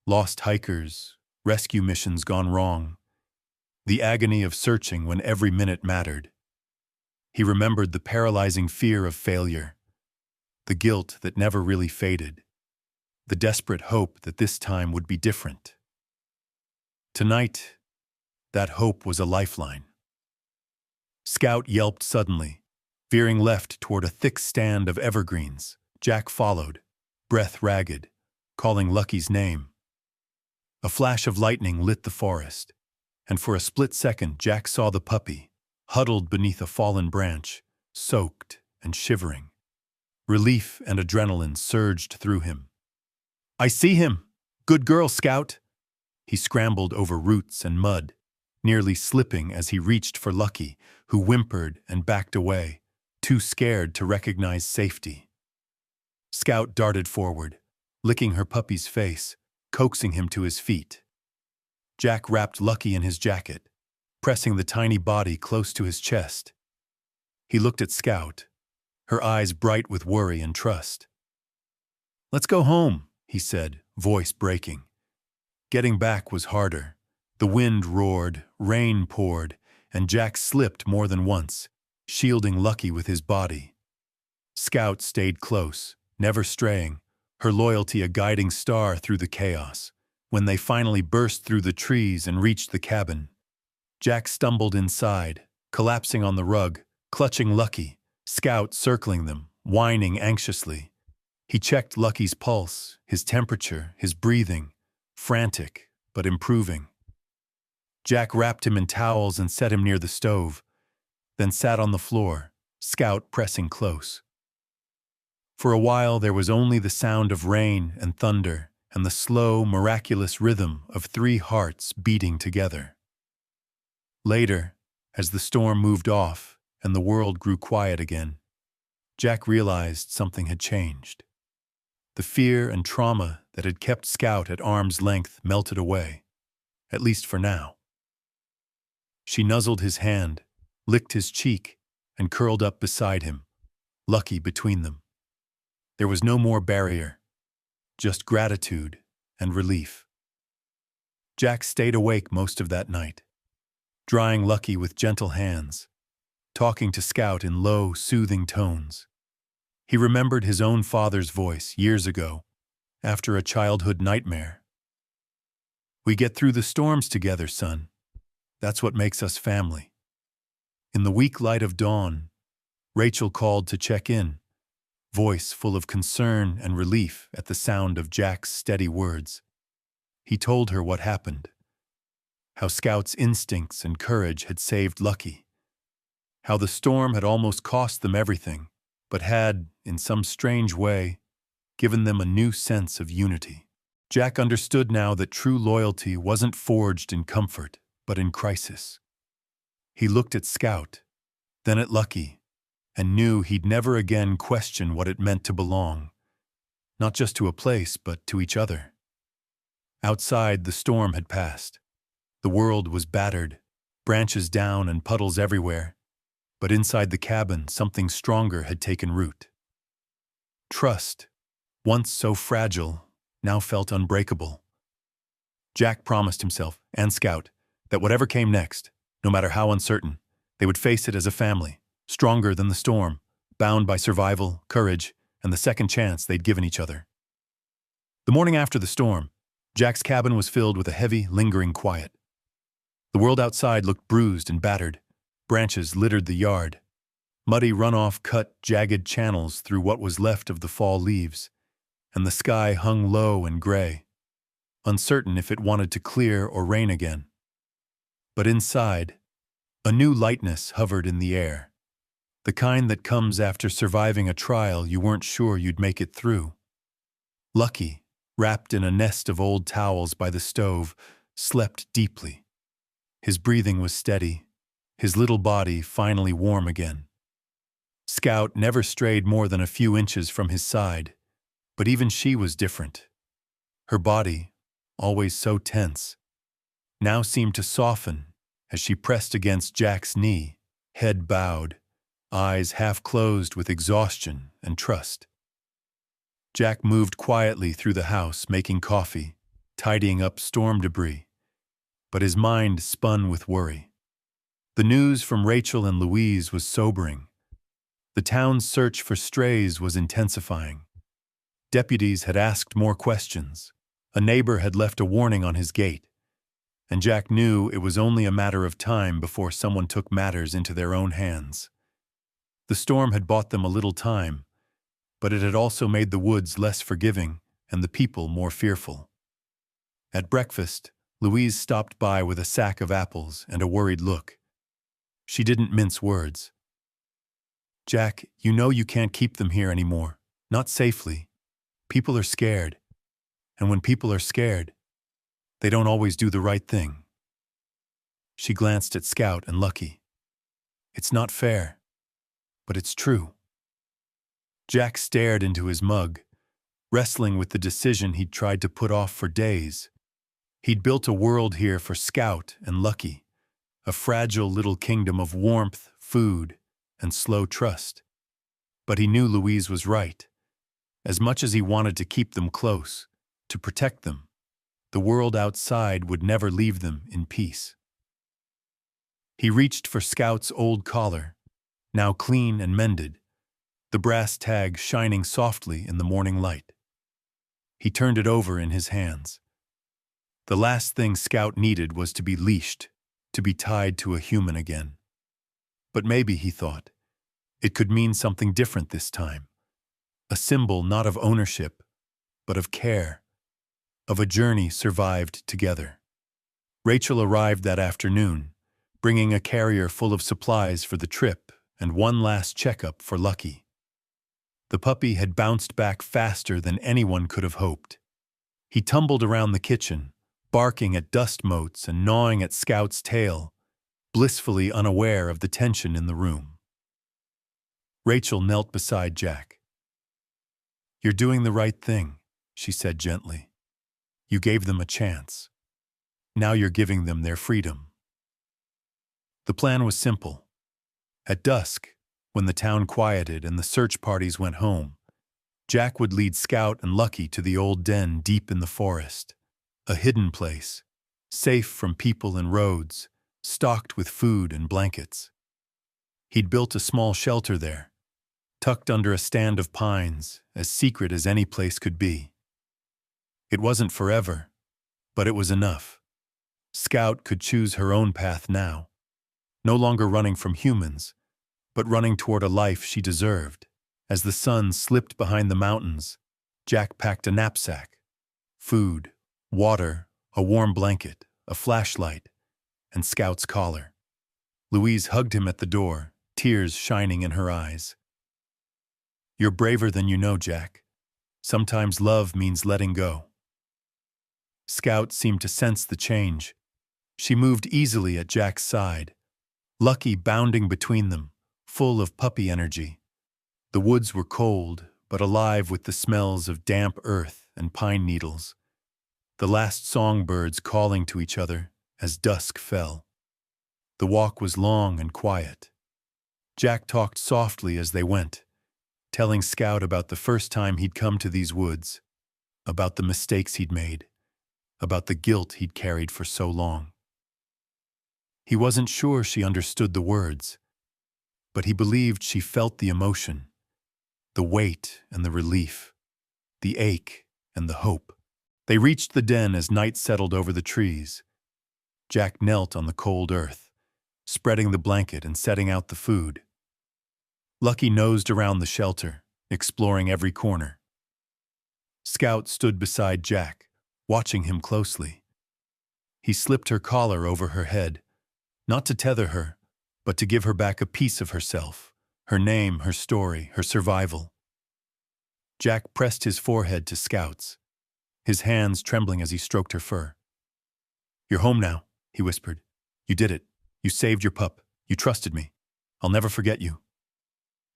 Lost hikers, rescue missions gone wrong, the agony of searching when every minute mattered. He remembered the paralyzing fear of failure, the guilt that never really faded, the desperate hope that this time would be different. Tonight, that hope was a lifeline. Scout yelped suddenly, veering left toward a thick stand of evergreens. Jack followed, breath ragged, calling Lucky's name. A flash of lightning lit the forest, and for a split second Jack saw the puppy, huddled beneath a fallen branch, soaked and shivering. Relief and adrenaline surged through him. "I see him! Good girl, Scout!" He scrambled over roots and mud, nearly slipping as he reached for Lucky, who whimpered and backed away, too scared to recognize safety. Scout darted forward, licking her puppy's face, coaxing him to his feet. Jack wrapped Lucky in his jacket, pressing the tiny body close to his chest. He looked at Scout, her eyes bright with worry and trust. "Let's go home," he said, voice breaking. Getting back was harder. The wind roared, rain poured, and Jack slipped more than once, shielding Lucky with his body. Scout stayed close, never straying, her loyalty a guiding star through the chaos. When they finally burst through the trees and reached the cabin, Jack stumbled inside, collapsing on the rug, clutching Lucky, Scout circling them, whining anxiously. He checked Lucky's pulse, his temperature, his breathing, frantic but improving. Jack wrapped him in towels and set him near the stove, then sat on the floor, Scout pressing close. For a while there was only the sound of rain and thunder and the slow, miraculous rhythm of 3 hearts beating together. Later, as the storm moved off and the world grew quiet again, Jack realized something had changed. The fear and trauma that had kept Scout at arm's length melted away, at least for now. She nuzzled his hand, licked his cheek, and curled up beside him, Lucky between them. There was no more barrier, just gratitude and relief. Jack stayed awake most of that night, drying Lucky with gentle hands, talking to Scout in low, soothing tones. He remembered his own father's voice years ago, after a childhood nightmare. "We get through the storms together, son. That's what makes us family." In the weak light of dawn, Rachel called to check in, voice full of concern and relief at the sound of Jack's steady words. He told her what happened, how Scout's instincts and courage had saved Lucky, how the storm had almost cost them everything, but had, in some strange way, given them a new sense of unity. Jack understood now that true loyalty wasn't forged in comfort, but in crisis. He looked at Scout, then at Lucky, and knew he'd never again question what it meant to belong, not just to a place, but to each other. Outside, the storm had passed. The world was battered, branches down and puddles everywhere, but inside the cabin, something stronger had taken root. Trust, once so fragile, now felt unbreakable. Jack promised himself, and Scout, that whatever came next, no matter how uncertain, they would face it as a family, stronger than the storm, bound by survival, courage, and the second chance they'd given each other. The morning after the storm, Jack's cabin was filled with a heavy, lingering quiet. The world outside looked bruised and battered. Branches littered the yard. Muddy runoff cut jagged channels through what was left of the fall leaves, and the sky hung low and gray, uncertain if it wanted to clear or rain again. But inside, a new lightness hovered in the air, the kind that comes after surviving a trial you weren't sure you'd make it through. Lucky, wrapped in a nest of old towels by the stove, slept deeply. His breathing was steady, his little body finally warm again. Scout never strayed more than a few inches from his side, but even she was different. Her body, always so tense, now seemed to soften as she pressed against Jack's knee, head bowed, eyes half closed with exhaustion and trust. Jack moved quietly through the house, making coffee, tidying up storm debris, but his mind spun with worry. The news from Rachel and Louise was sobering. The town's search for strays was intensifying. Deputies had asked more questions. A neighbor had left a warning on his gate, and Jack knew it was only a matter of time before someone took matters into their own hands. The storm had bought them a little time, but it had also made the woods less forgiving and the people more fearful. At breakfast, Louise stopped by with a sack of apples and a worried look. She didn't mince words. "Jack, you know you can't keep them here anymore. Not safely. People are scared. And when people are scared, they don't always do the right thing." She glanced at Scout and Lucky. "It's not fair, but it's true." Jack stared into his mug, wrestling with the decision he'd tried to put off for days. He'd built a world here for Scout and Lucky, a fragile little kingdom of warmth, food, and slow trust. But he knew Louise was right. As much as he wanted to keep them close, to protect them, the world outside would never leave them in peace. He reached for Scout's old collar, now clean and mended, the brass tag shining softly in the morning light. He turned it over in his hands. The last thing Scout needed was to be leashed, to be tied to a human again. But maybe, he thought, it could mean something different this time. A symbol not of ownership, but of care, of a journey survived together. Rachel arrived that afternoon, bringing a carrier full of supplies for the trip and one last checkup for Lucky. The puppy had bounced back faster than anyone could have hoped. He tumbled around the kitchen, barking at dust motes and gnawing at Scout's tail, blissfully unaware of the tension in the room. Rachel knelt beside Jack. "You're doing the right thing," she said gently. "You gave them a chance. Now you're giving them their freedom." The plan was simple. At dusk, when the town quieted and the search parties went home, Jack would lead Scout and Lucky to the old den deep in the forest, a hidden place, safe from people and roads, stocked with food and blankets. He'd built a small shelter there, tucked under a stand of pines, as secret as any place could be. It wasn't forever, but it was enough. Scout could choose her own path now, no longer running from humans, but running toward a life she deserved. As the sun slipped behind the mountains, Jack packed a knapsack, food, water, a warm blanket, a flashlight, and Scout's collar. Louise hugged him at the door, tears shining in her eyes. "You're braver than you know, Jack. Sometimes love means letting go." Scout seemed to sense the change. She moved easily at Jack's side, Lucky bounding between them, full of puppy energy. The woods were cold, but alive with the smells of damp earth and pine needles, the last songbirds calling to each other as dusk fell. The walk was long and quiet. Jack talked softly as they went, telling Scout about the first time he'd come to these woods, about the mistakes he'd made, about the guilt he'd carried for so long. He wasn't sure she understood the words, but he believed she felt the emotion, the weight and the relief, the ache and the hope. They reached the den as night settled over the trees. Jack knelt on the cold earth, spreading the blanket and setting out the food. Lucky nosed around the shelter, exploring every corner. Scout stood beside Jack, watching him closely. He slipped her collar over her head, not to tether her, but to give her back a piece of herself, her name, her story, her survival. Jack pressed his forehead to Scout's, his hands trembling as he stroked her fur. "You're home now," he whispered. "You did it. You saved your pup. You trusted me. I'll never forget you."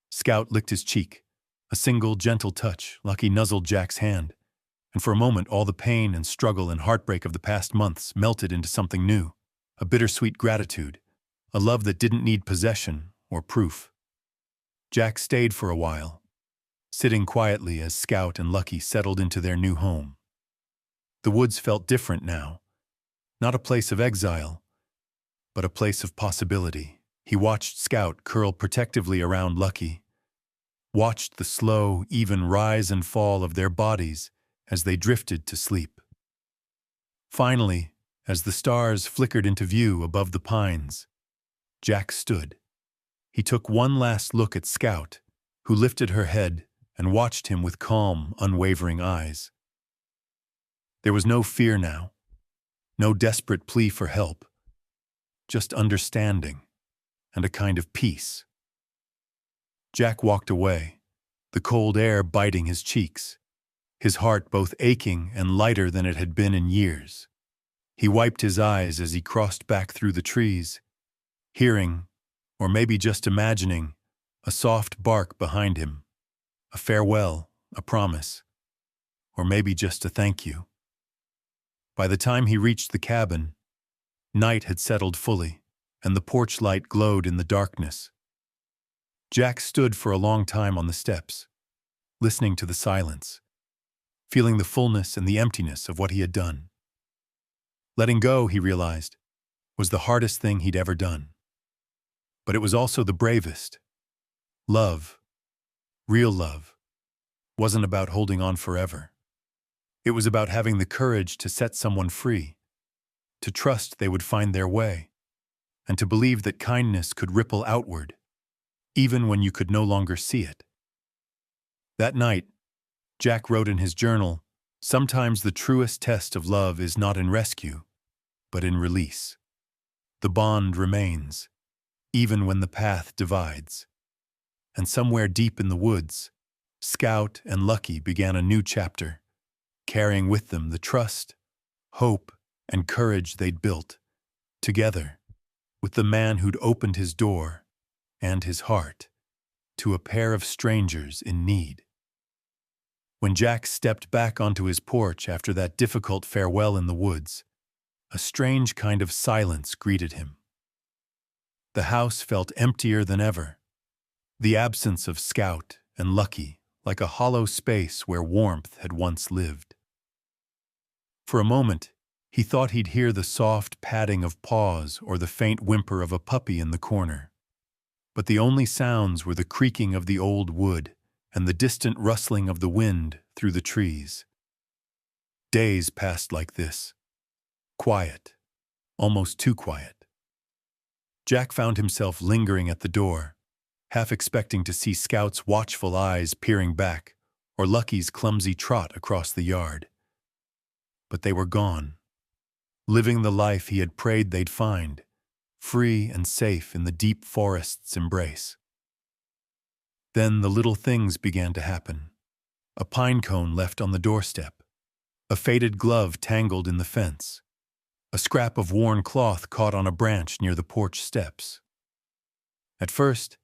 Scout licked his cheek. A single, gentle touch, Lucky nuzzled Jack's hand, and for a moment all the pain and struggle and heartbreak of the past months melted into something new, a bittersweet gratitude, a love that didn't need possession or proof. Jack stayed for a while, sitting quietly as Scout and Lucky settled into their new home. The woods felt different now, not a place of exile, but a place of possibility. He watched Scout curl protectively around Lucky, watched the slow, even rise and fall of their bodies as they drifted to sleep. Finally, as the stars flickered into view above the pines, Jack stood. He took one last look at Scout, who lifted her head and watched him with calm, unwavering eyes. There was no fear now, no desperate plea for help, just understanding and a kind of peace. Jack walked away, the cold air biting his cheeks, his heart both aching and lighter than it had been in years. He wiped his eyes as he crossed back through the trees, hearing, or maybe just imagining, a soft bark behind him, a farewell, a promise, or maybe just a thank you. By the time he reached the cabin, night had settled fully, and the porch light glowed in the darkness. Jack stood for a long time on the steps, listening to the silence, feeling the fullness and the emptiness of what he had done. Letting go, he realized, was the hardest thing he'd ever done. But it was also the bravest. Love, real love, wasn't about holding on forever. It was about having the courage to set someone free, to trust they would find their way, and to believe that kindness could ripple outward, even when you could no longer see it. That night, Jack wrote in his journal, "Sometimes the truest test of love is not in rescue, but in release. The bond remains, even when the path divides." And somewhere deep in the woods, Scout and Lucky began a new chapter, carrying with them the trust, hope, and courage they'd built, together, with the man who'd opened his door and his heart to a pair of strangers in need. When Jack stepped back onto his porch after that difficult farewell in the woods, a strange kind of silence greeted him. The house felt emptier than ever, the absence of Scout and Lucky like a hollow space where warmth had once lived. For a moment, he thought he'd hear the soft padding of paws or the faint whimper of a puppy in the corner. But the only sounds were the creaking of the old wood and the distant rustling of the wind through the trees. Days passed like this, quiet, almost too quiet. Jack found himself lingering at the door, half expecting to see Scout's watchful eyes peering back or Lucky's clumsy trot across the yard. But they were gone, living the life he had prayed they'd find, free and safe in the deep forest's embrace. Then the little things began to happen. A pine cone left on the doorstep, a faded glove tangled in the fence, a scrap of worn cloth caught on a branch near the porch steps. At first,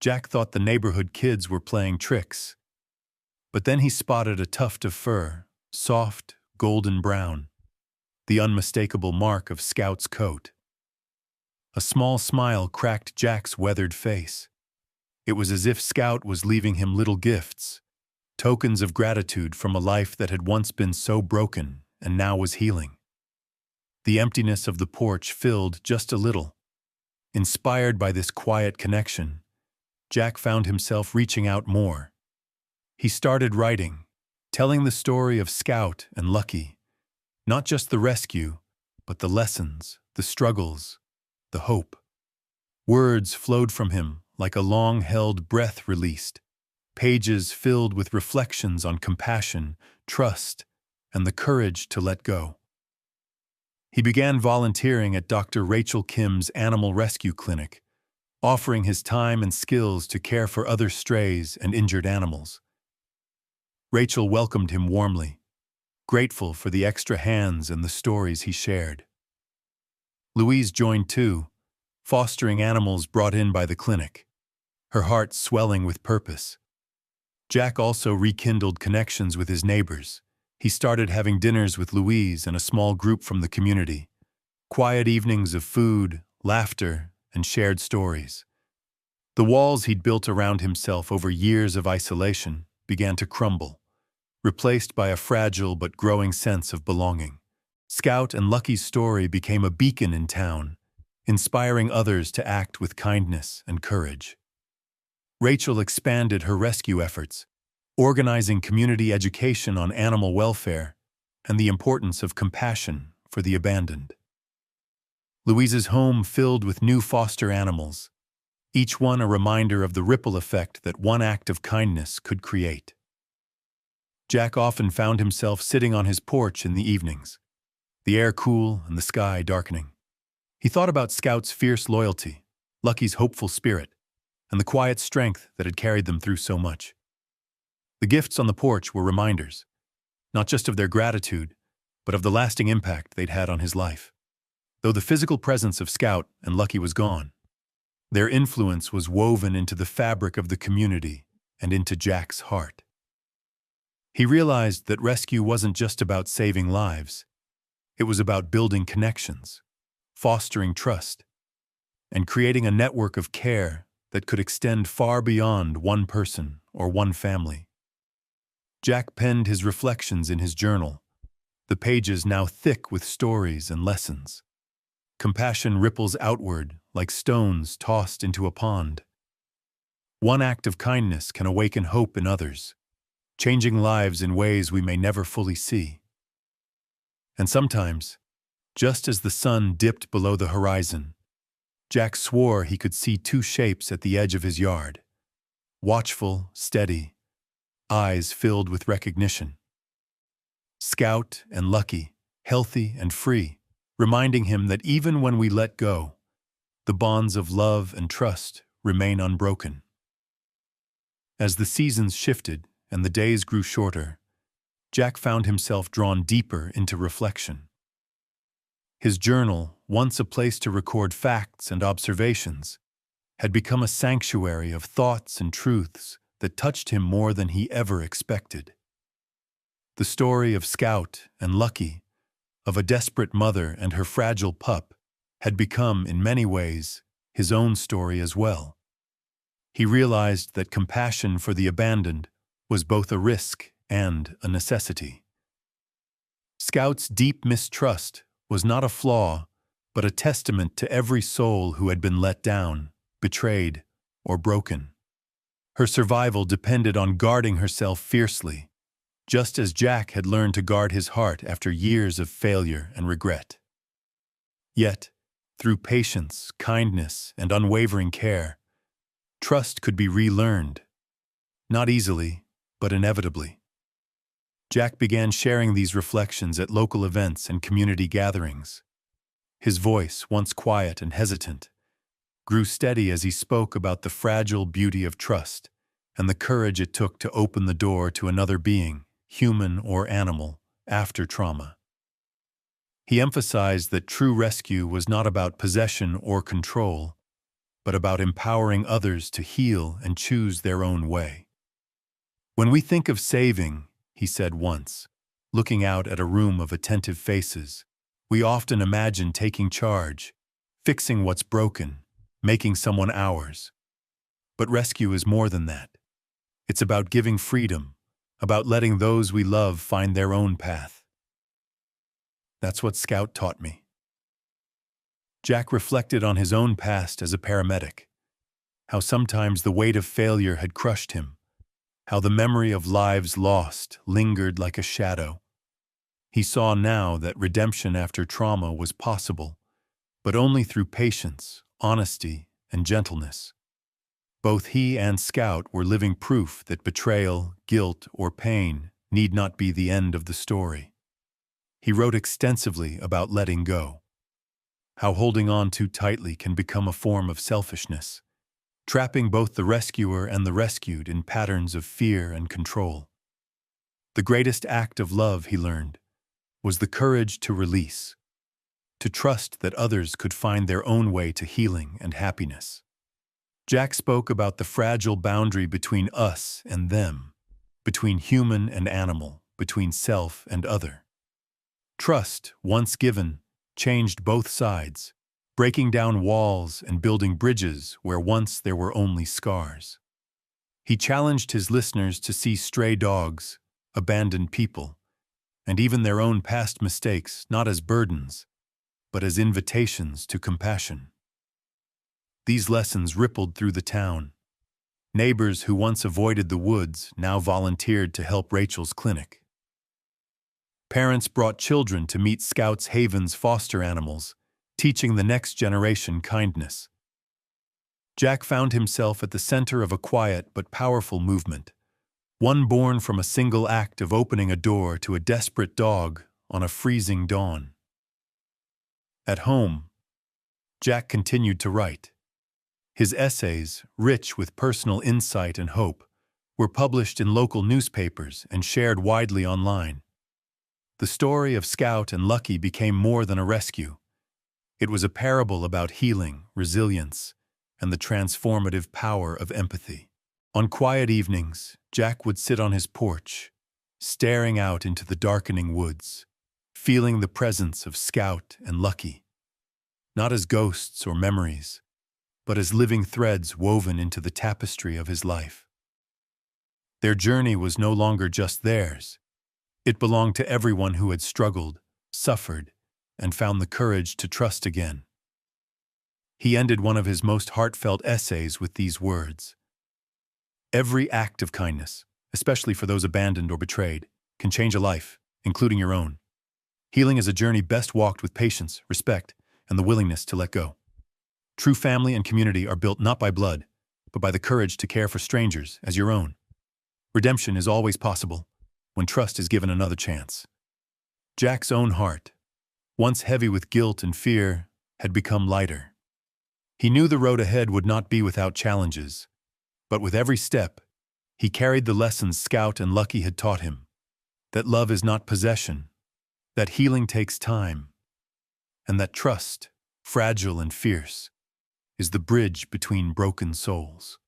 Jack thought the neighborhood kids were playing tricks, but then he spotted a tuft of fur, soft, golden brown, the unmistakable mark of Scout's coat. A small smile cracked Jack's weathered face. It was as if Scout was leaving him little gifts, tokens of gratitude from a life that had once been so broken and now was healing. The emptiness of the porch filled just a little. Inspired by this quiet connection, Jack found himself reaching out more. He started writing, telling the story of Scout and Lucky, not just the rescue, but the lessons, the struggles, the hope. Words flowed from him like a long-held breath released, pages filled with reflections on compassion, trust, and the courage to let go. He began volunteering at Dr. Rachel Kim's animal rescue clinic, offering his time and skills to care for other strays and injured animals. Rachel welcomed him warmly, grateful for the extra hands and the stories he shared. Louise joined too, fostering animals brought in by the clinic, her heart swelling with purpose. Jack also rekindled connections with his neighbors. He started having dinners with Louise and a small group from the community, quiet evenings of food, laughter, and shared stories. The walls he'd built around himself over years of isolation began to crumble, replaced by a fragile but growing sense of belonging. Scout and Lucky's story became a beacon in town, inspiring others to act with kindness and courage. Rachel expanded her rescue efforts, organizing community education on animal welfare and the importance of compassion for the abandoned. Louise's home filled with new foster animals, each one a reminder of the ripple effect that one act of kindness could create. Jack often found himself sitting on his porch in the evenings, the air cool and the sky darkening. He thought about Scout's fierce loyalty, Lucky's hopeful spirit, and the quiet strength that had carried them through so much. The gifts on the porch were reminders, not just of their gratitude, but of the lasting impact they'd had on his life. Though the physical presence of Scout and Lucky was gone, their influence was woven into the fabric of the community and into Jack's heart. He realized that rescue wasn't just about saving lives. It was about building connections, fostering trust, and creating a network of care that could extend far beyond one person or one family. Jack penned his reflections in his journal, the pages now thick with stories and lessons. Compassion ripples outward like stones tossed into a pond. One act of kindness can awaken hope in others, changing lives in ways we may never fully see. And sometimes, just as the sun dipped below the horizon, Jack swore he could see two shapes at the edge of his yard, watchful, steady, eyes filled with recognition. Scout and Lucky, healthy and free, reminding him that even when we let go, the bonds of love and trust remain unbroken. As the seasons shifted and the days grew shorter, Jack found himself drawn deeper into reflection. His journal, once a place to record facts and observations, had become a sanctuary of thoughts and truths that touched him more than he ever expected. The story of Scout and Lucky, of a desperate mother and her fragile pup, had become, in many ways, his own story as well. He realized that compassion for the abandoned was both a risk and a necessity. Scout's deep mistrust was not a flaw, but a testament to every soul who had been let down, betrayed, or broken. Her survival depended on guarding herself fiercely, just as Jack had learned to guard his heart after years of failure and regret. Yet, through patience, kindness, and unwavering care, trust could be relearned. Not easily, but inevitably. Jack began sharing these reflections at local events and community gatherings. His voice, once quiet and hesitant, grew steady as he spoke about the fragile beauty of trust and the courage it took to open the door to another being, human or animal, after trauma. He emphasized that true rescue was not about possession or control, but about empowering others to heal and choose their own way. When we think of saving, he said once, looking out at a room of attentive faces, we often imagine taking charge, fixing what's broken, making someone ours. But rescue is more than that. It's about giving freedom, about letting those we love find their own path. That's what Scout taught me. Jack reflected on his own past as a paramedic, how sometimes the weight of failure had crushed him, how the memory of lives lost lingered like a shadow. He saw now that redemption after trauma was possible, but only through patience, honesty, and gentleness. Both he and Scout were living proof that betrayal, guilt, or pain need not be the end of the story. He wrote extensively about letting go, how holding on too tightly can become a form of selfishness, trapping both the rescuer and the rescued in patterns of fear and control. The greatest act of love, he learned, was the courage to release, to trust that others could find their own way to healing and happiness. Jack spoke about the fragile boundary between us and them, between human and animal, between self and other. Trust, once given, changed both sides, breaking down walls and building bridges where once there were only scars. He challenged his listeners to see stray dogs, abandoned people, and even their own past mistakes not as burdens, but as invitations to compassion. These lessons rippled through the town, Neighbors who once avoided the woods now volunteered to help Rachel's clinic. Parents brought children to meet Scouts Haven's foster animals, teaching the next generation kindness. Jack found himself at the center of a quiet but powerful movement, one born from a single act of opening a door to a desperate dog on a freezing dawn. At home, Jack continued to write. His essays, rich with personal insight and hope, were published in local newspapers and shared widely online. The story of Scout and Lucky became more than a rescue. It was a parable about healing, resilience, and the transformative power of empathy. On quiet evenings, Jack would sit on his porch, staring out into the darkening woods, feeling the presence of Scout and Lucky, not as ghosts or memories, but as living threads woven into the tapestry of his life. Their journey was no longer just theirs. It belonged to everyone who had struggled, suffered, and found the courage to trust again. He ended one of his most heartfelt essays with these words: "Every act of kindness, especially for those abandoned or betrayed, can change a life, including your own. Healing is a journey best walked with patience, respect, and the willingness to let go. True family and community are built not by blood, but by the courage to care for strangers as your own. Redemption is always possible when trust is given another chance." Jack's own heart, once heavy with guilt and fear, had become lighter. He knew the road ahead would not be without challenges, but with every step, he carried the lessons Scout and Lucky had taught him: that love is not possession, that healing takes time, and that trust, fragile and fierce, is the bridge between broken souls.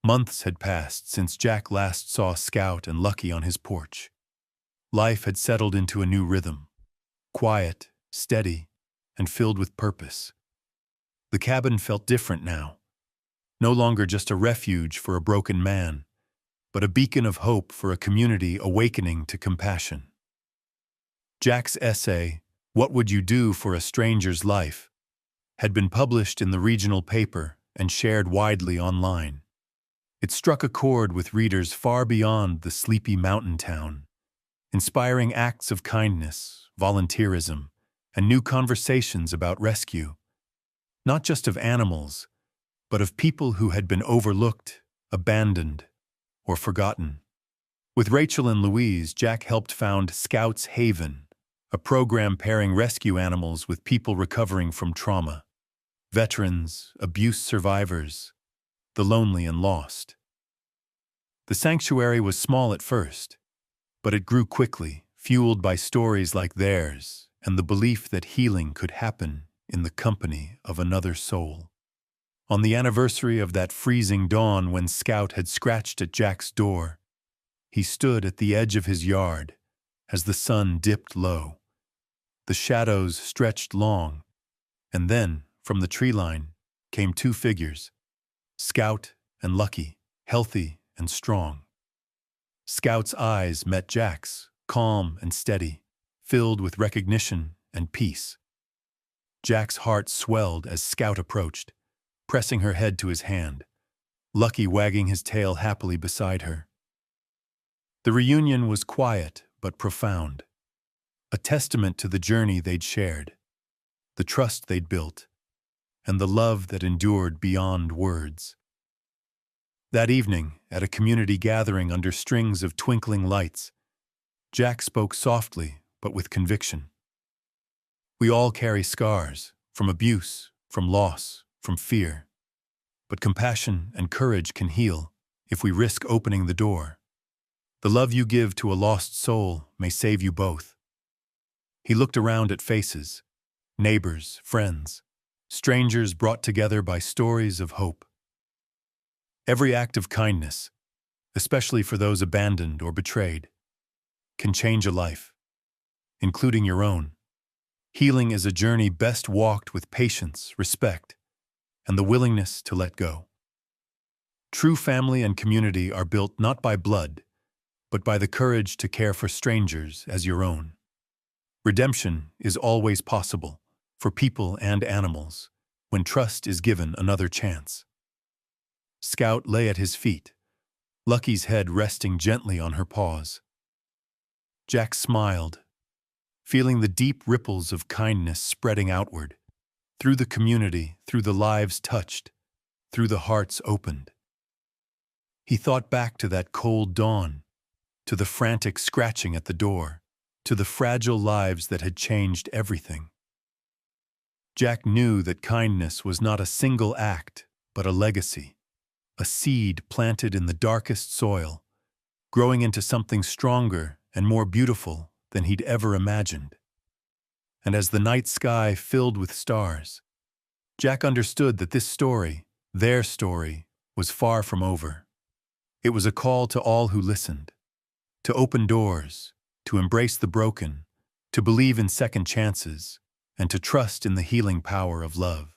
Months had passed since Jack last saw Scout and Lucky on his porch. Life had settled into a new rhythm, quiet, steady, and filled with purpose. The cabin felt different now, no longer just a refuge for a broken man, but a beacon of hope for a community awakening to compassion. Jack's essay, "What Would You Do for a Stranger's Life?" had been published in the regional paper and shared widely online. It struck a chord with readers far beyond the sleepy mountain town, inspiring acts of kindness, volunteerism, and new conversations about rescue, not just of animals, but of people who had been overlooked, abandoned, or forgotten. With Rachel and Louise, Jack helped found Scouts Haven, a program pairing rescue animals with people recovering from trauma: veterans, abuse survivors, the lonely and lost. The sanctuary was small at first, but it grew quickly, fueled by stories like theirs and the belief that healing could happen in the company of another soul. On the anniversary of that freezing dawn when Scout had scratched at Jack's door, he stood at the edge of his yard as the sun dipped low. The shadows stretched long, and then, from the tree line, came two figures: Scout and Lucky, healthy and strong. Scout's eyes met Jack's, calm and steady, filled with recognition and peace. Jack's heart swelled as Scout approached, pressing her head to his hand, Lucky wagging his tail happily beside her. The reunion was quiet but profound, a testament to the journey they'd shared, the trust they'd built, and the love that endured beyond words. That evening, at a community gathering under strings of twinkling lights, Jack spoke softly but with conviction. "We all carry scars, from abuse, from loss, from fear. But compassion and courage can heal if we risk opening the door. The love you give to a lost soul may save you both." He looked around at faces: neighbors, friends, strangers brought together by stories of hope. Every act of kindness, especially for those abandoned or betrayed, can change a life, including your own. Healing is a journey best walked with patience, respect, and the willingness to let go. True family and community are built not by blood, but by the courage to care for strangers as your own. Redemption is always possible, for people and animals, when trust is given another chance. Scout lay at his feet, Lucky's head resting gently on her paws. Jack smiled, feeling the deep ripples of kindness spreading outward, through the community, through the lives touched, through the hearts opened. He thought back to that cold dawn, to the frantic scratching at the door, to the fragile lives that had changed everything. Jack knew that kindness was not a single act, but a legacy, a seed planted in the darkest soil, growing into something stronger and more beautiful than he'd ever imagined. And as the night sky filled with stars, Jack understood that this story, their story, was far from over. It was a call to all who listened, to open doors, to embrace the broken, to believe in second chances, and to trust in the healing power of love.